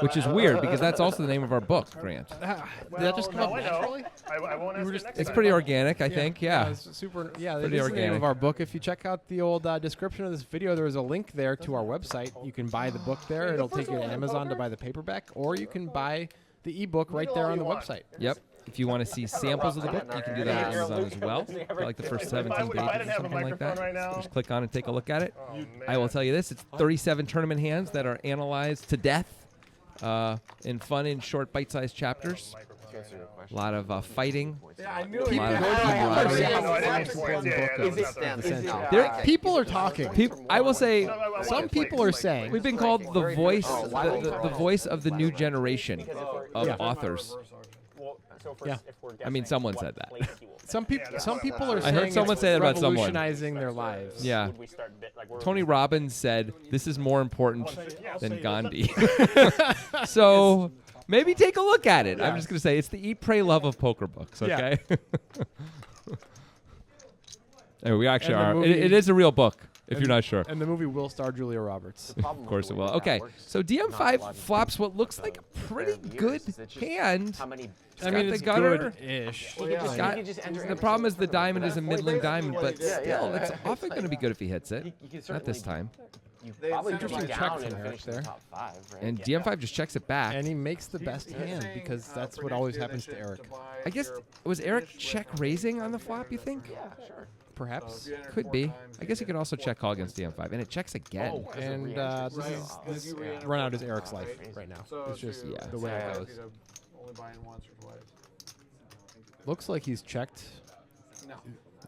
Which is weird because that's also the name of our book, Grant. Did that just come up naturally? I won't ask it next It's time. pretty organic, I think. Yeah. It's super. Yeah, Pretty this is the name organic. of our book. If you check out the old description of this video, there is a link there to our website. You can buy the book there. It'll take you to Amazon to buy the paperback, or you can buy the ebook right there on the website. Yep. If you want to see samples of the book, you can do that on Amazon as well. For like the first 17 pages or something like that. Just click on and take a look at it. I will tell you this: it's 37 tournament hands that are analyzed to death in fun and short bite-sized chapters. A lot of fighting. Yeah, I knew A it. lot of camaraderie. People are talking. I will say, Some people are saying. we've been called the voice, the voice of the new generation of authors. So Yeah. if we're I mean, guessing someone what said that. place he will Some people are I saying heard someone it's say that about someone. revolutionizing their lives. Yeah. would we start like we're Tony Robbins said, "This is more important than Gandhi." So maybe take a look at it. I'm just gonna say it's the Eat, Pray, Love of poker books. Okay. Anyway, we actually And the are. movie- It is a real book. If you're not sure. And the movie will star Julia Roberts. Of course it will. Okay, so DM5 flops what looks like a pretty good hand. How many? It's I got mean, the it's gutter. good-ish. It's got- the problem is the diamond is a middling diamond, but still, it's often going to be good if he hits it. Not this time. Probably Interesting down check and from Eric finish in the there. top 5, right? And DM5 just checks it back. And he makes the best hand because that's what always happens to Eric. I guess, was Eric check raising on the flop, you think? Yeah, sure. Perhaps. Could be. I guess he could also check call against DM5, and it checks again. And this run out is Eric's life right now. It's just yeah. the way it goes. Only buying once or twice. Looks like he's checked. No.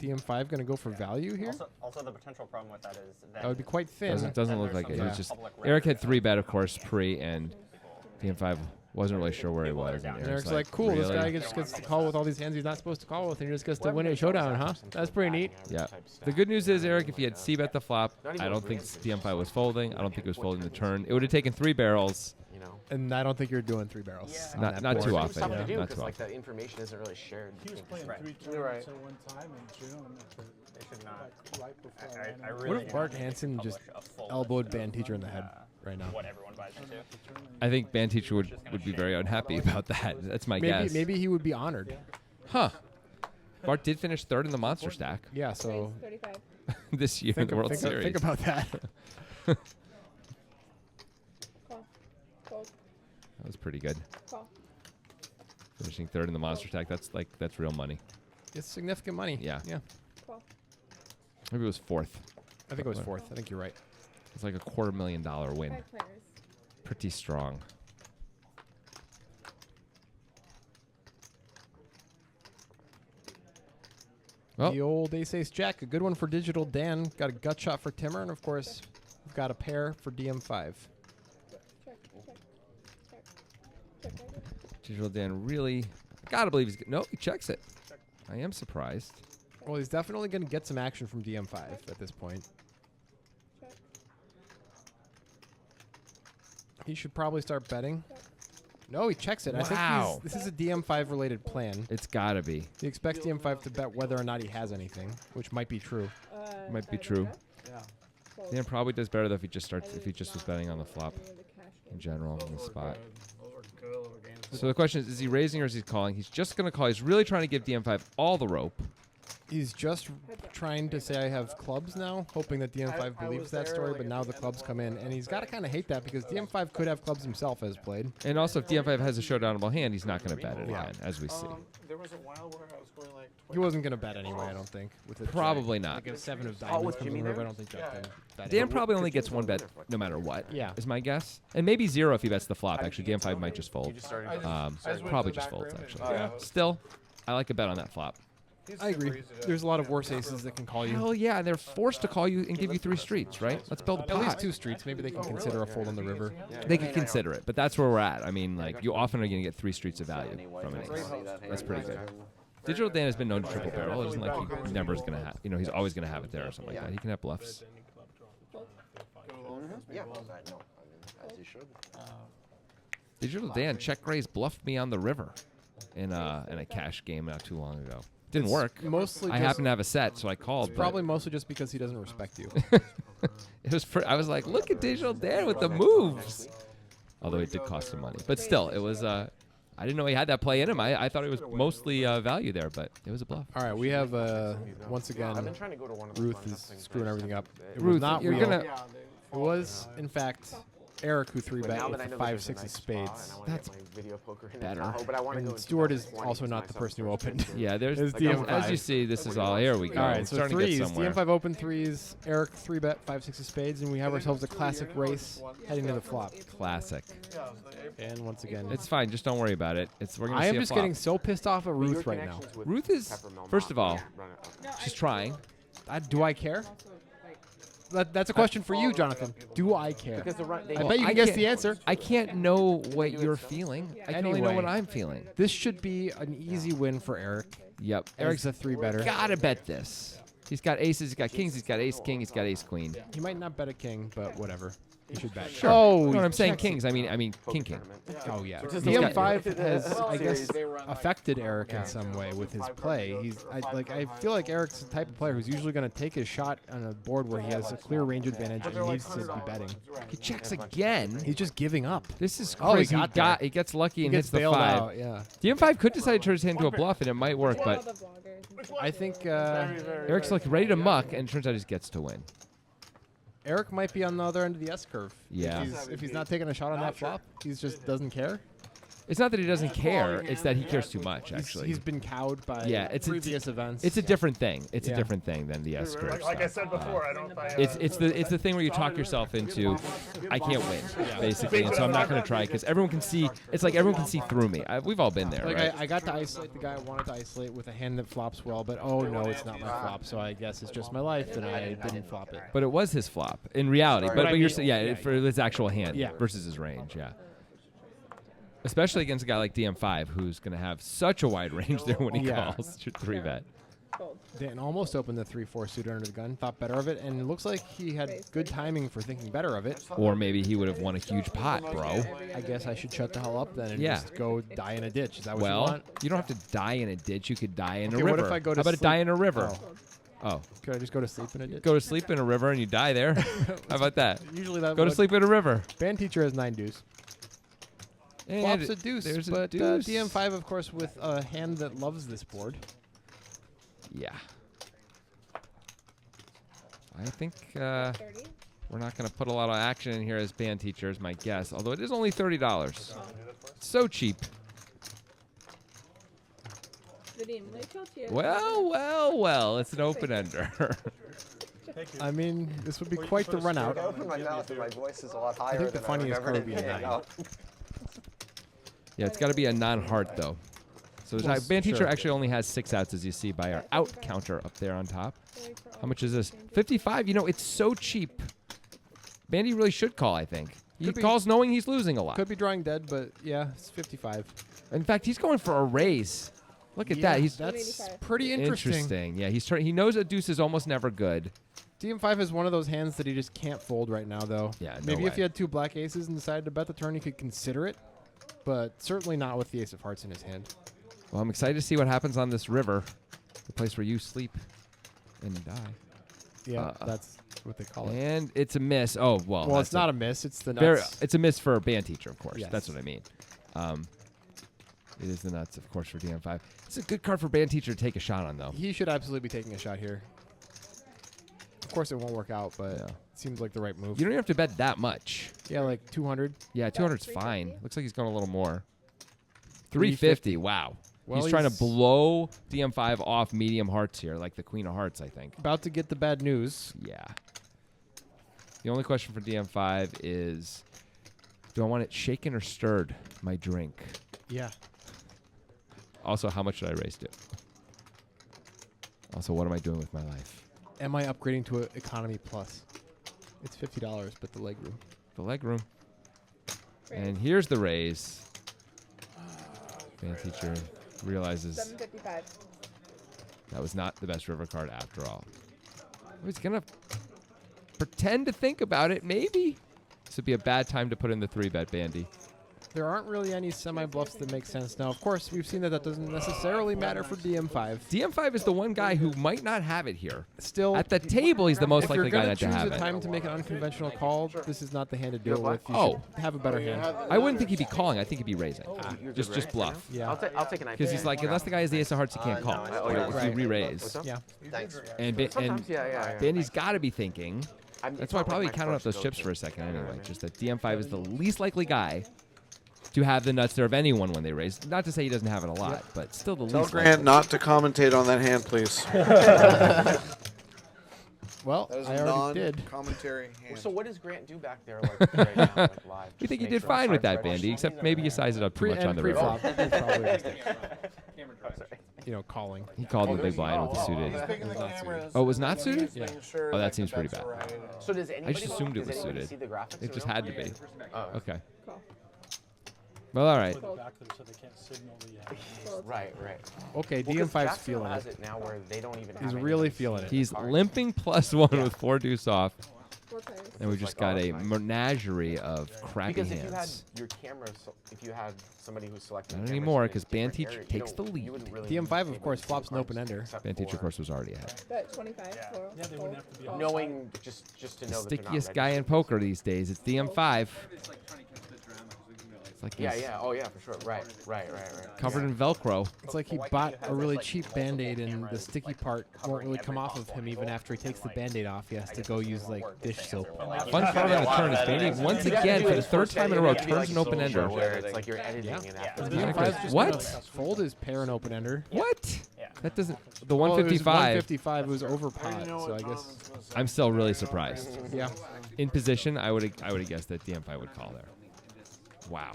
DM5 going to go for value here? Also, the potential problem with that is That would be quite thin. Doesn't look like it. It was just Eric had 3-bet, of course, pre, and DM5 wasn't really sure where he was. And Eric's like, cool, really? this guy just gets to call with all these hands he's not supposed to call with, and he just gets to win a showdown, huh? That's pretty neat. Yeah. The good news is, Eric, if he had C-bet the flop, I don't think DM5 was folding. I don't think it was folding the turn. It would have taken 3 barrels. And I don't think you're doing 3 barrels. Not too often. Something to do Not because too like often. that information isn't really shared. He was playing Right. 3 You're right. tournaments at one time in June. They should not. Right before I I really What if Bart Hanson just elbowed band teacher in the head right now? What everyone buys into. I think band teacher would be very unhappy about that. That's my guess. Maybe he would be honored. Huh. Bart did finish 3rd in the monster stack. Yeah, so 35. this year in the World Series. Think about that. Call. Fold. That was pretty good. Call. Finishing 3rd in the monster stack. That's real money. It's significant money. Yeah. Yeah. Call. Maybe it was 4th. I think it was 4th. I think you're right. It's like a $250,000 win. 5 players. Pretty strong. Well, The old ace jack, a good one for Digital Dan. Got a gut shot for Timmer, and of course, we've got a pair for DM5. Check. Check. Check. Check. Digital Dan really gotta believe he's. No, he checks it. I am surprised. Well, he's definitely going to get some action from DM5 at this point. Check. He should probably start betting. No, he checks it. I Wow. think this is a DM5 related plan. It's gotta be. He expects DM5 to bet whether or not he has anything, which might be true. Might be true. Yeah. Dan probably does better though if he just was betting on the flop in general in the spot. Those are good little games. So the question is he raising or is he calling? He's just gonna call. He's really trying to give DM5 all the rope. He's just trying to say I have clubs now, hoping that DM5 believes that story, but now the clubs come in, and he's got to kind of hate that because DM5 could have clubs himself as played. And also, if DM5 has a showdownable hand, he's not going to bet it Yeah. again, as we see. There was a while where I was going like. He wasn't going to bet anyway, I don't think. With a Probably jack. not. Like a 7 of Oh, diamonds with comes Jimmy in the river, there? I don't think Jack can bet Dan it. probably only gets 1 bet no matter what. Yeah. Is my guess. And maybe 0 if he bets the flop. Actually, DM5 might just fold. went Probably to the just back folds, rim actually. and- Still, I like a bet on that flop. I agree. There's a lot of worse aces that can call you. Hell yeah, they're forced to call you and give you 3 streets, right? Let's build a At least pot. 2 streets. Maybe they can consider a fold on the river. They could consider it, but that's where we're at. I mean, like, you often are going to get 3 streets of value from an ace. That's pretty good. Digital Dan has been known to triple barrel. It isn't like he never is going to have, he's always going to have it there or something like that. He can have bluffs. Yeah. No, as you should. Digital Dan check raise bluffed me on the river in a cash game not too long ago. Didn't work. Mostly I just- happened to have a set, so I called. but Probably mostly just because he doesn't respect you. it was. I was like, look at Digital Dan with the moves. Although it did cost him money, but still, it was. I didn't know he had that play in him. I thought it was mostly value there, but it was a bluff. All right, we have once again. I've been trying to go to one of the Ruth fun is things, screwing but everything up. It Ruth, was not you're real. gonna. It was, in fact, Eric who 3-bet now with that I the know 5, there's a 6 of nice spa spades. and I wanna get my video poker in better. Tahoe, but I want to go And in Stewart is 2020 also not the myself person who first. opened. Yeah, there's It's as DM5. you see, this is all. Here we go. All right, It's so starting to threes. get somewhere. DM5 open threes. Eric 3-bet 5, 6 of spades, and we have ourselves a classic race heading to the flop. Classic. And once again, It's fine. Just don't worry about it. We're gonna I see am a just flop. getting so pissed off at Ruth right now. Ruth is first of all, she's trying. Do I care? That's a question for you, Jonathan. Do I care? Because I bet you can guess the answer. I can't know what you're feeling. I can only know what Anyway. I'm feeling. This should be an easy win for Eric. Yep. Eric's a 3-better. Gotta bet this. He's got aces. He's got kings. He's got ace king. He's got ace queen. He might not bet a king, but whatever. He should bet. Sure. Oh, no, he I'm saying checks kings. I mean king king. Oh yeah. Which is DM5 has, Well, I guess, they run like- affected Eric in some way with his play. I feel like Eric's the type of player who's usually going to take his shot on a board where he has a clear range advantage and needs to be betting. He checks again. He's just giving up. This is Oh, he crazy. got there. He gets lucky and He gets hits the bailed 5. out, yeah. DM5 could decide to turn his hand into a bluff and it might work, but I think Eric's like ready to muck and it turns out he just gets to win. Eric might be on the other end of the S curve. Yeah. If he's not taking a shot on that flop, he just doesn't care. It's not that he doesn't care. It's that he cares too much, actually. He's been cowed by previous events. It's a different thing. It's a different thing than the S-curve. Like I said before, I don't. It's the thing where you talk yourself into, I can't win, basically, and so I'm not going to try because everyone can see. It's like everyone can see through me. We've all been there, Like right? I got to isolate the guy I wanted to isolate with a hand that flops well, but oh no, it's not my flop. So I guess it's just my life, and I didn't flop it. But it was his flop in reality. But But, I you're mean- saying, for his actual hand Yeah. versus his range, yeah. Especially against a guy like DM5, who's going to have such a wide range there when he calls your 3-bet. Dan almost opened the 3-4 suited under the gun, thought better of it, and it looks like he had good timing for thinking better of it. Or maybe he would have won a huge pot, bro. I guess I should shut the hell up then and Yeah. just go die in a ditch. Is that what you Well, want? you don't have to die in a ditch. You could die in a Okay, river. what if I go to How about sleep? die in a river? Oh. Could I just go to sleep in a ditch? Go to sleep in a river and you die there. How about that? Usually that Go to would- sleep in a river. Band teacher has 9 deuce. And Flops a deuce, there's a but deuce. DM5, of course, with a hand that loves this board. Yeah. I think we're not going to put a lot of action in here as band teacher, is my guess. Although it is only $30. So cheap. Well. It's an open-ender. I mean, this would be quite the run out. I open my mouth and my voice is a lot higher. I think the than funniest would card ever would be a hang 9. out. Yeah, it's got to be a non-heart, though. So Well, band teacher sure. actually only has 6 outs, as you see by our out counter up there on top. How much is this? 55. You know, it's so cheap. Bandy really should call, I think. He Could be- calls knowing he's losing a lot. Could be drawing dead, but yeah, it's 55. In fact, he's going for a raise. Look at Yeah, that. He's that's pretty interesting. Yeah, he knows a deuce is almost never good. DM5 is one of those hands that he just can't fold right now, though. Yeah, no Maybe if way. he had 2 black aces and decided to bet the turn, he could consider it, but certainly not with the ace of hearts in his hand. Well, I'm excited to see what happens on this river, the place where you sleep and die. Yeah, that's what they call it. And it's a miss. Oh, well. Well, that's it's not a miss. It's the nuts. It's a miss for a band teacher, of course. Yes. That's what I mean. It is the nuts, of course, for DM5. It's a good card for band teacher to take a shot on, though. He should absolutely be taking a shot here. Of course, it won't work out, but it seems like the right move. You don't even have to bet that much. Yeah, like 200. Yeah, 200's fine. Looks like he's going a little more. 350. Wow. Well, he's trying to blow DM5 off medium hearts here, like the Queen of Hearts, I think. About to get the bad news. Yeah. The only question for DM5 is, do I want it shaken or stirred, my drink? Yeah. Also, how much should I raise to? Also, what am I doing with my life? Am I upgrading to Economy Plus? It's $50, but the leg room. The leg room. And here's the raise. Band teacher realizes 755. that was not the best river card after all. He's going to pretend to think about it, maybe. This would be a bad time to put in the 3-bet, Bandy. There aren't really any semi-bluffs that make sense. Now, of course, we've seen that doesn't necessarily matter for DM5. DM5 is the one guy who might not have it here. Still, at the table, he's the most if likely you're guy gonna not to choose have a it. time to make an unconventional call, this is not the hand to do it with. You Oh. should have a better hand. I wouldn't think he'd be calling. I think he'd be raising. Just bluff. Yeah. I'll take an Because he's like, unless the guy has the ace of hearts, he can't call. If you re-raise. Yeah. Thanks. And Sometimes, yeah. Bandy's got to be thinking. I'm- That's it's why I not like probably my counted up first those go-to. chips for a second anyway. Just that DM5 is the least likely guy to have the nuts there of anyone when they raise. Not to say he doesn't have it a lot, but still the Tell least Grant likely. not to commentate on that hand, please. Well, That is I a already did. non-commentary hand. So what does Grant do back there like right now, like live? You Just think you make did sure fine with I'm that, right. Bandy, except maybe you size it up too much on the river. Pre-flop. That's probably a mistake. You know, calling. He called in the big blind with the suited. Oh, it was not suited? Yeah. Oh, that seems pretty bad. So does I anybody just assumed it does was anybody suited. see the graphics It or just no? had to be. Oh, Okay. Call. Well, all right. Right. Okay, Well, 'cause DM5's Jacksonville feeling has it. it now where they don't even He's have really any feeling it. He's cards. limping +1 with 4 deuce off. 4 players. And we It's just like, got oh, a nice. menagerie of crappy Because if you had hands. your camera, if you had somebody who's selecting Not cameras anymore, in a 'cause band different teacher area, you takes don't- the lead. you wouldn't really DM5, be of able course, to see flops an cards open-ender. except Band teacher, for of course, was already ahead. Bet 25. Fold. Call. knowing just to The know that they're not stickiest guy in registered. poker these days. It's DM5. It's like Yeah, he's yeah. Oh, yeah, for sure. Right. covered in Velcro. It's like he bought a really cheap Band-Aid and the sticky part won't really come off of him even after he takes the Band-Aid off. He has to go use like dish soap. Fun card on the turn is Band-Aid once again for the third time in a row turns an open ender. Where it's like you're editing it after. What? Fold his pair and open ender. What? That doesn't. The Well, it was 155. 155 was over pot, so I guess. I'm still really surprised. Yeah. In position, I would have guessed that DM5 would call there. Wow.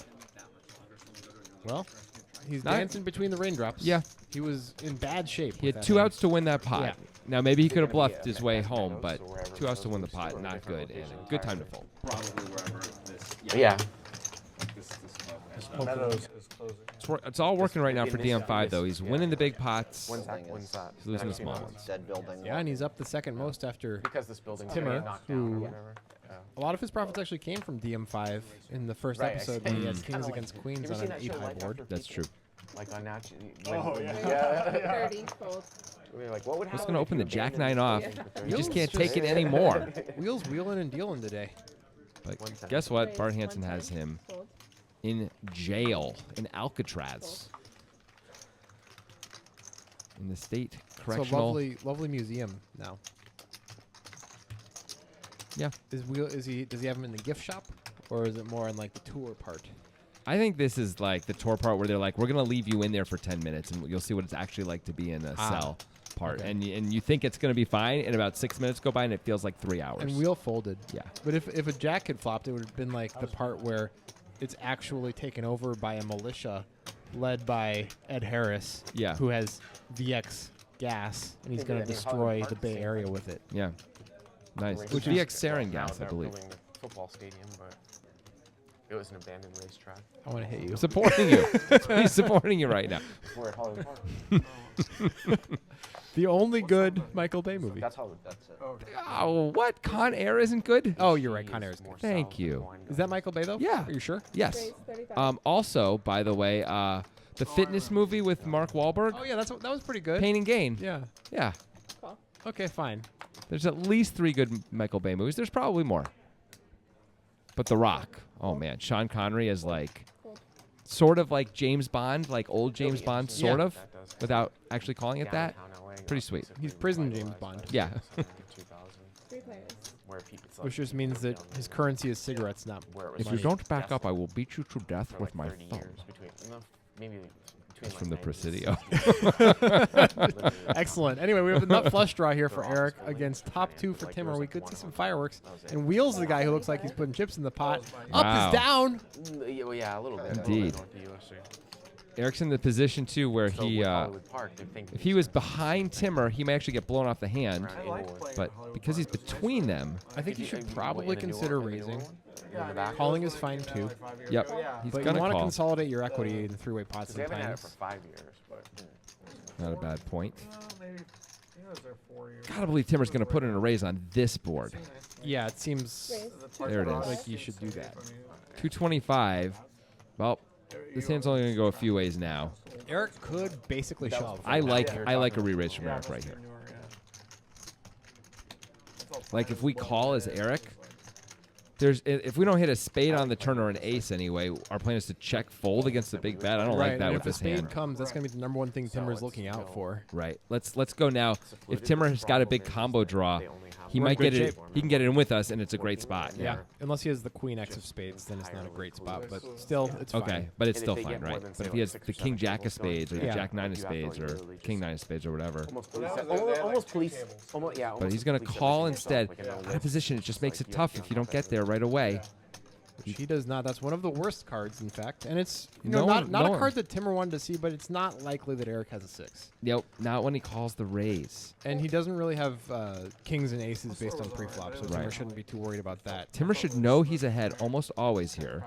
Well, he's Not- dancing between the raindrops. Yeah. He was in bad shape. He with had that 2 hand. outs to win that pot. Yeah. Now maybe he could have bluffed his way home, but 2 outs to win the pot, not good, and a good time to fold. Yeah. Meadows is closing. It's all working right now for DM5 though. He's winning the big pots. When's that? He's losing the small ones. Dead building. Yeah, and he's up the second most after Because this building's Timmer, getting knocked down or who whatever. a lot of his profits actually came from DM5 in the first Right, I episode see. when he had It's kings kinda against like- queens you ever on seen an that show, 8-high Like board. After That's true. Like on Natch. Oh, yeah. Yeah. 30 fold. We're like, what would Just happen gonna if open you the Jack abandoned 9 off. this building for You just 30 can't years? take it anymore. Wheels wheeling and dealing today. But guess what? Raise Bart Hanson has 110, him fold. in jail in Alcatraz. In the state It's a correctional. lovely museum now. Yeah. Does he have him in the gift shop, or is it more in like the tour part? I think this is like the tour part where they're like, we're gonna leave you in there for 10 minutes, and you'll see what it's actually like to be in a cell part. Okay. And you think it's gonna be fine, and about 6 minutes go by, and it feels like 3 hours. And wheel folded. Yeah. But if a jack had flopped, it would have been like the part where it's actually taken over by a militia led by Ed Harris, Yeah. who has VX gas, and he's Maybe going that to means destroy Holland the Park's Bay same Area thing. with it. Yeah. Nice. Which Which is- VX sarin Now gas, I they're believe. building the football stadium, but it was an abandoned racetrack. I want to hit you. Supporting you. He's supporting you right now. We're at Hollywood Park. The only good Michael Bay movie. That's it. Oh, what? Con Air isn't good? Oh, you're right. Con Air is good. Thank you. Is that Michael Bay though? Yeah. Are you sure? Yes. Raise 35. Also, by the way, the fitness movie with Mark Wahlberg, Oh yeah, that was pretty good. Pain and Gain. Yeah. Yeah. Call. Okay, fine. There's at least 3 good Michael Bay movies. There's probably more. But The Rock. Oh, man. Sean Connery is like sort of like James Bond, like old James Bond, sort Yeah. of, without actually calling it that. Pretty sweet. He's prison James Bond. Yeah. 3 players. Which just means that his currency is cigarettes, not If you money. don't back up, I will beat you to death with my thumb. That's from the Presidio. Excellent. Anyway, we have a nut flush draw here for Eric against top 2 for Timmer. We could see some fireworks. And Wheels the guy who looks like he's putting chips in the pot. Wow. Up is down. Yeah, a little bit. Indeed. Eric's in the position too where he, if he was behind Timmer, he may actually get blown off the hand. But because he's between them, I think you should probably consider raising. Calling is fine too. Yep, he's But you gonna want to call. consolidate your equity in three-way pots They haven't had it for sometimes. 5 years, but Not a bad point. Maybe it was there 4 years. Gotta believe Timmer's gonna put in a raise on this board. Yeah, it seems There it is. like you should do that. 225. Well, this hand's only gonna go a few ways now. Eric could basically shove. I like a re-raise from Eric right here. Like if we call as Eric, if we don't hit a spade on the turn or an ace anyway, our plan is to check fold against the big bet. I don't Right, like that and with if the this spade hand. comes, that's going to be the number one thing Timmer's looking out for. Right. Let's go now. If Timmer has got a big combo draw, he We're in might good get it. shape. He can get it in with us, and it's a great spot. Yeah, unless he has the queen X of spades, then it's not a great spot. But still, it's fine. Okay, but it's still fine, right? But if he has the king jack of spades, or the Yeah. jack nine of spades, or king nine of spades, or whatever. almost police. Almost, yeah. But he's going to call instead. Out of position, it just makes it tough if you don't get there right away. Which he does not. That's one of the worst cards, in fact. And it's No not one- not no a one- card that Timmer wanted to see, but it's not likely that Eric has a 6. Yep, not when he calls the raise. And he doesn't really have kings and aces based on pre-flop, so Timmer Right. shouldn't be too worried about that. Timmer should know he's ahead almost always here.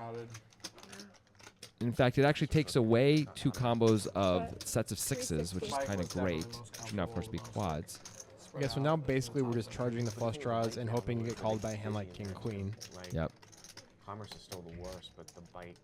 In fact, it actually takes away 2 combos of sets of 6s, which is kind of great. Should now, of course, be quads. Yeah, so now basically we're just charging the flush draws and hoping to get called by a hand like king queen. Yep. Commerce is still the worst, but the bite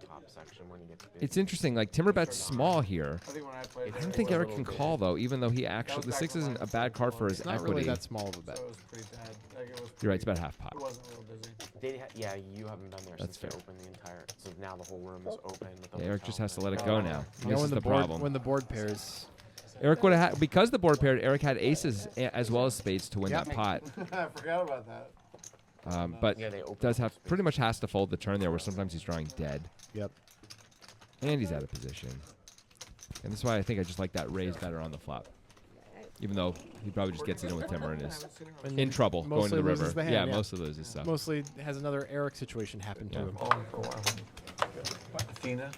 top section when you get to big. It's interesting. Like Timmer bets small here. I think when I played I don't think Eric can call though, even though he actually the 6 isn't a bad card for his It's not equity. really that small of a bet. it was pretty bad. Like, it was You're right. It's pretty- about half pot. It wasn't real busy. Yeah, you haven't been there That's since they fair. opened the entire. So now the whole room is open. With the Yeah, Eric hotel just has to thing. let it go now. You know, This when is the the board problem. when the board pairs. Eric would have had, because the board paired, Eric had aces as well as spades to win Yep. that pot. I forgot about that. But Yeah, they opened does up have space. pretty much has to fold the turn there, where sometimes he's drawing dead, Yep. and he's out of position. And that's why I think I just like that raise better on the flop, even though he probably just gets it in with Timmer and is And in trouble going to mostly the river. loses the hand, yeah. Mostly loses stuff. Mostly has another Eric situation happen to Yeah. him. Balling for a while. Athena.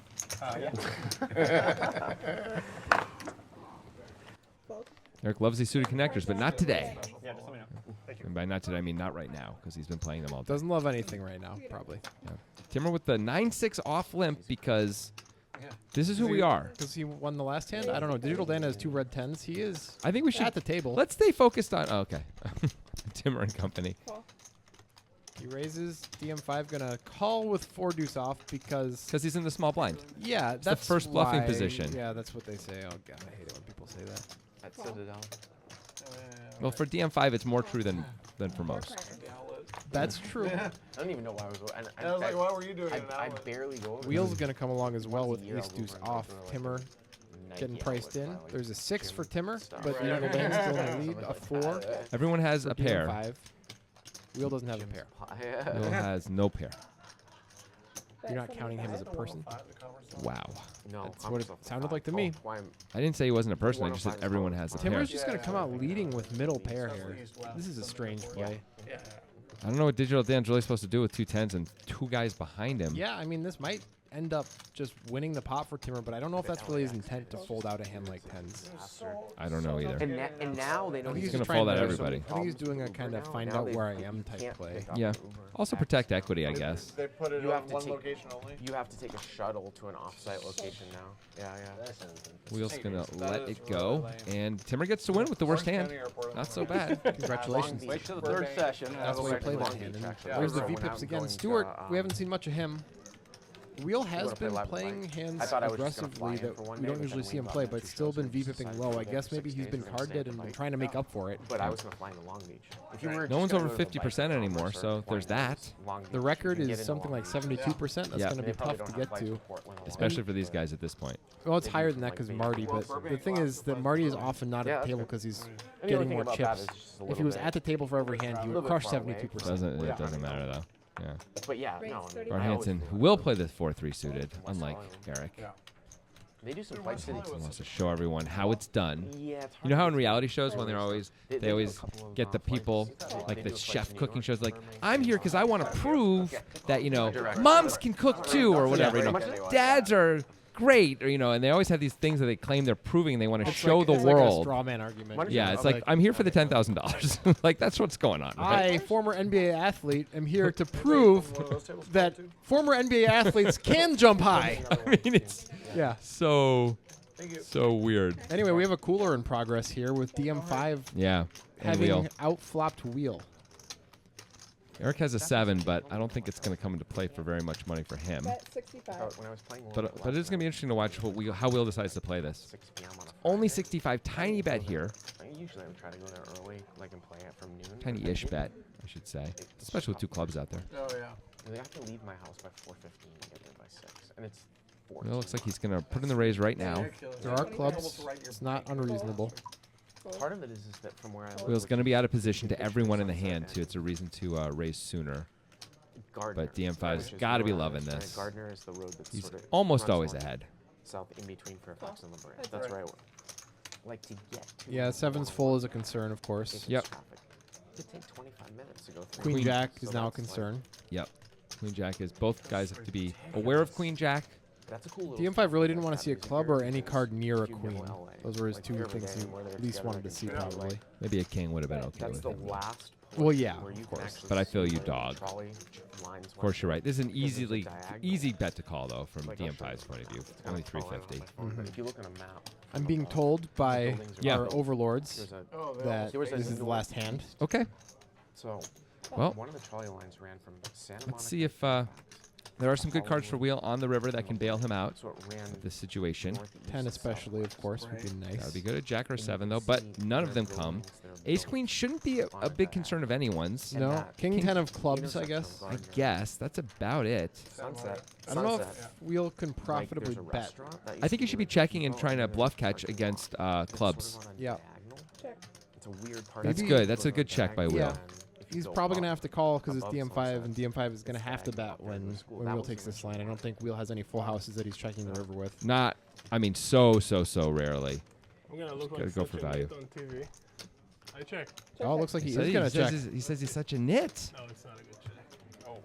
Eric loves these suited connectors, but not today. Yeah, just let me know. And by not today, I mean not right now, because he's been playing them all day. Doesn't love anything right now, probably. Yeah. Timmer with the 9-6 off limp, because Yeah. this is who we are. Because he won the last hand? I don't know. Digital Dan has 2 red 10s. He is I think we should at the table. Let's stay focused on. Oh, okay, Timmer and company. He raises. DM5 going to call with 4 deuce off because... Because he's in the small blind. Yeah, the that's first bluffing why- position. Yeah, that's what they say. Oh, God, I hate it when people say that. At Citadel. Well, for DM5, it's more true than for most. That's true. I don't even know why I was. And I was like, why were you doing I, it I now? barely go over. Wheel's going to come along as well with Once a year ace I'll go deuce over and off. go through, like, Timmer Nike getting priced in. outlets by, like, There's a 6 for gym Timmer, stuff. but Right. Digital Dan's still in the lead. A 4 Everyone has for a pair. DM5. Wheel doesn't have a pair. Will has no pair. You're not counting him as a person? Wow. No, That's what it sounded like to me. I didn't say he wasn't a person. I just said everyone has a pair. Timmer's just going to come out leading with middle pair here. This is a strange play. I don't know what Digital Dan's really supposed to do with 2 10s and 2 guys behind him. Yeah, I mean, this might end up just winning the pot for Timmer, but I don't know if that's really his intent to fold out a hand like 10s. I don't know either. And now they know He's he's gonna trying fold out to- everybody. I think he's doing a kind of find out where I am type play. Yeah. Also protect equity, I guess. They put it You on have to one take- location only. You have to take a shuttle to an offsite location now. Yeah, yeah. Wheel's gonna That let is it really go, lame. and Timmer gets to win with the worst Orange hand. County Airport. Not so bad. Congratulations. Wait till the third session. That's why you play that hand. And there's the V-pips again. Stewart, we haven't seen much of him. Wheel has wanna play been live playing blind? hands I thought I was just gonna fly aggressively in that for one we day, don't but usually then see him Wayne play, bought but two still been shows and V-pipping decided low. to I go guess for maybe 6 he's days been and card stay dead at and the been bike. trying to make up for it. But I was gonna fly in the Long Beach. If you were No one's just over gonna go to the 50% bike anymore, conference or so there's flying that. to Long The Beach, record you can is get into something Long like Beach. 72%. That's Yeah. going to They be probably tough to don't have get flights to. Portland a lot. Especially for these guys at this point. Well, it's They higher do than that like because maybe Marty, Well, but Burbank the thing last is that month, Marty is so- often not Yeah, at the that's table good. because he's And the getting only thing more about that chips. is just a If little he was bit- at the table for every hand, he a would little bit crush far away. 72%. It doesn't matter though. Yeah. But yeah, no. I mean, Bart I always Hanson, feel who like will play the 4-3 suited, unlike Yeah. Eric. They do some fight city. He wants to show everyone how it's done. Yeah, it's You know how hard in to reality do. shows when they're always They they do a always couple of, get the flights. people They like do the a flight chef to New cooking York, shows like Birmingham. I'm here because I want to prove that Direct. moms can cook too or whatever. You know, dads are great or and they always have these things that they claim they're proving and they want to show the It's like a world. straw man argument. Yeah, it's like I'm here for the $10,000. Like that's what's going on. Right? I, former NBA athlete, am here to prove that former NBA athletes can jump high. I mean, it's Yeah. so weird. Anyway, we have a cooler in progress here with DM5 Yeah, and having wheel. outflopped wheel. Eric has a 7, but I don't think it's going to come into play for very much money for him. When I was playing But it is going to be interesting to watch how Wheel decides to play this. 6 p.m. on a Only Friday. 65, tiny bet here. Usually I would try to go there early, like and play it from noon. Tiny-ish bet, I should say. Especially with 2 clubs out there. Oh, yeah. I have to leave my house by 4:15 and get there by 6, and it's 4. Well, it looks like he's going to put in the raise right now. There are clubs. It's not unreasonable. Part of it is that from where I live. Wheel's going to be out of position to everyone in the hand, too. It's a reason to raise sooner. Gardner, But DM5's which is got to be north, loving right? this. Gardner is the road that's He's sort of almost runs always north, ahead. South in between Fairfax and La Brea. That's right. Like to get to. Yeah, 7's full is a concern, of course. Yep. Traffic. It could take 25 minutes to go through. Queen Jack So is now a that's like- concern. Yep. Queen Jack is. Both guys have to be aware of Queen Jack. That's a cool little DM5 really didn't want to see a club or any card near a If you go queen. to LA, Those were his like two every things day he and where they're at least together, wanted to they see, can figure out, probably. Maybe a king would have been okay That's with the him. last. Well, point yeah, where you of can course. actually But I feel see you, where the dog. trolley lines Of course, you're right. This is an Because there's a easy diagonal. bet to call, though, from Like, I'll show DM5's you. point of view. It's kinda Only crawling on my 350. phone, but if you look at a map, I'm from being above, told by buildings are Yeah. our built. overlords There's a- that there was a this is the north- last hand. Okay. So, Well, one of the trolley lines ran from Santa Monica. let's see if there are some good cards for Wheel on the river that can bail him out So it ran of this situation. northeast 10 and especially, of course, would be That nice. would be good. A Jack or a And you 7, can though, but see none of their them come. buildings there Ace queen shouldn't be a big concern of anyone's. No. King 10 of clubs, I guess. I guess that's about it. Sunset. I don't know if Wheel can profitably bet. I think you should be checking and trying to bluff catch against clubs. Yeah. It's a weird part. That's good. That's a good check by Wheel. Yeah. He's probably going to have to call because it's DM5, and DM5 is going to have to bet when Wheel takes this line. I don't think Wheel has any full houses that he's checking the river with. Not, I mean, so rarely. I'm gonna look Gotta like go such for a value. nit on TV. I check. Oh, it looks like he is going to says check. He says he's such a nit. No, it's not a good check. Oh.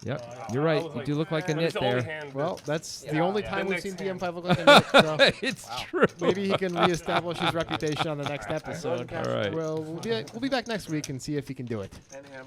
Yep, I you're right. was You like, do look like a but nit it's the only there. hand Well, that- that's the Yeah, only yeah. time The we've seen next hand. DM5 look like a nit. So It's true. maybe he can reestablish his reputation on the next episode. All right. Well, we'll be back next week and see if he can do it. And him.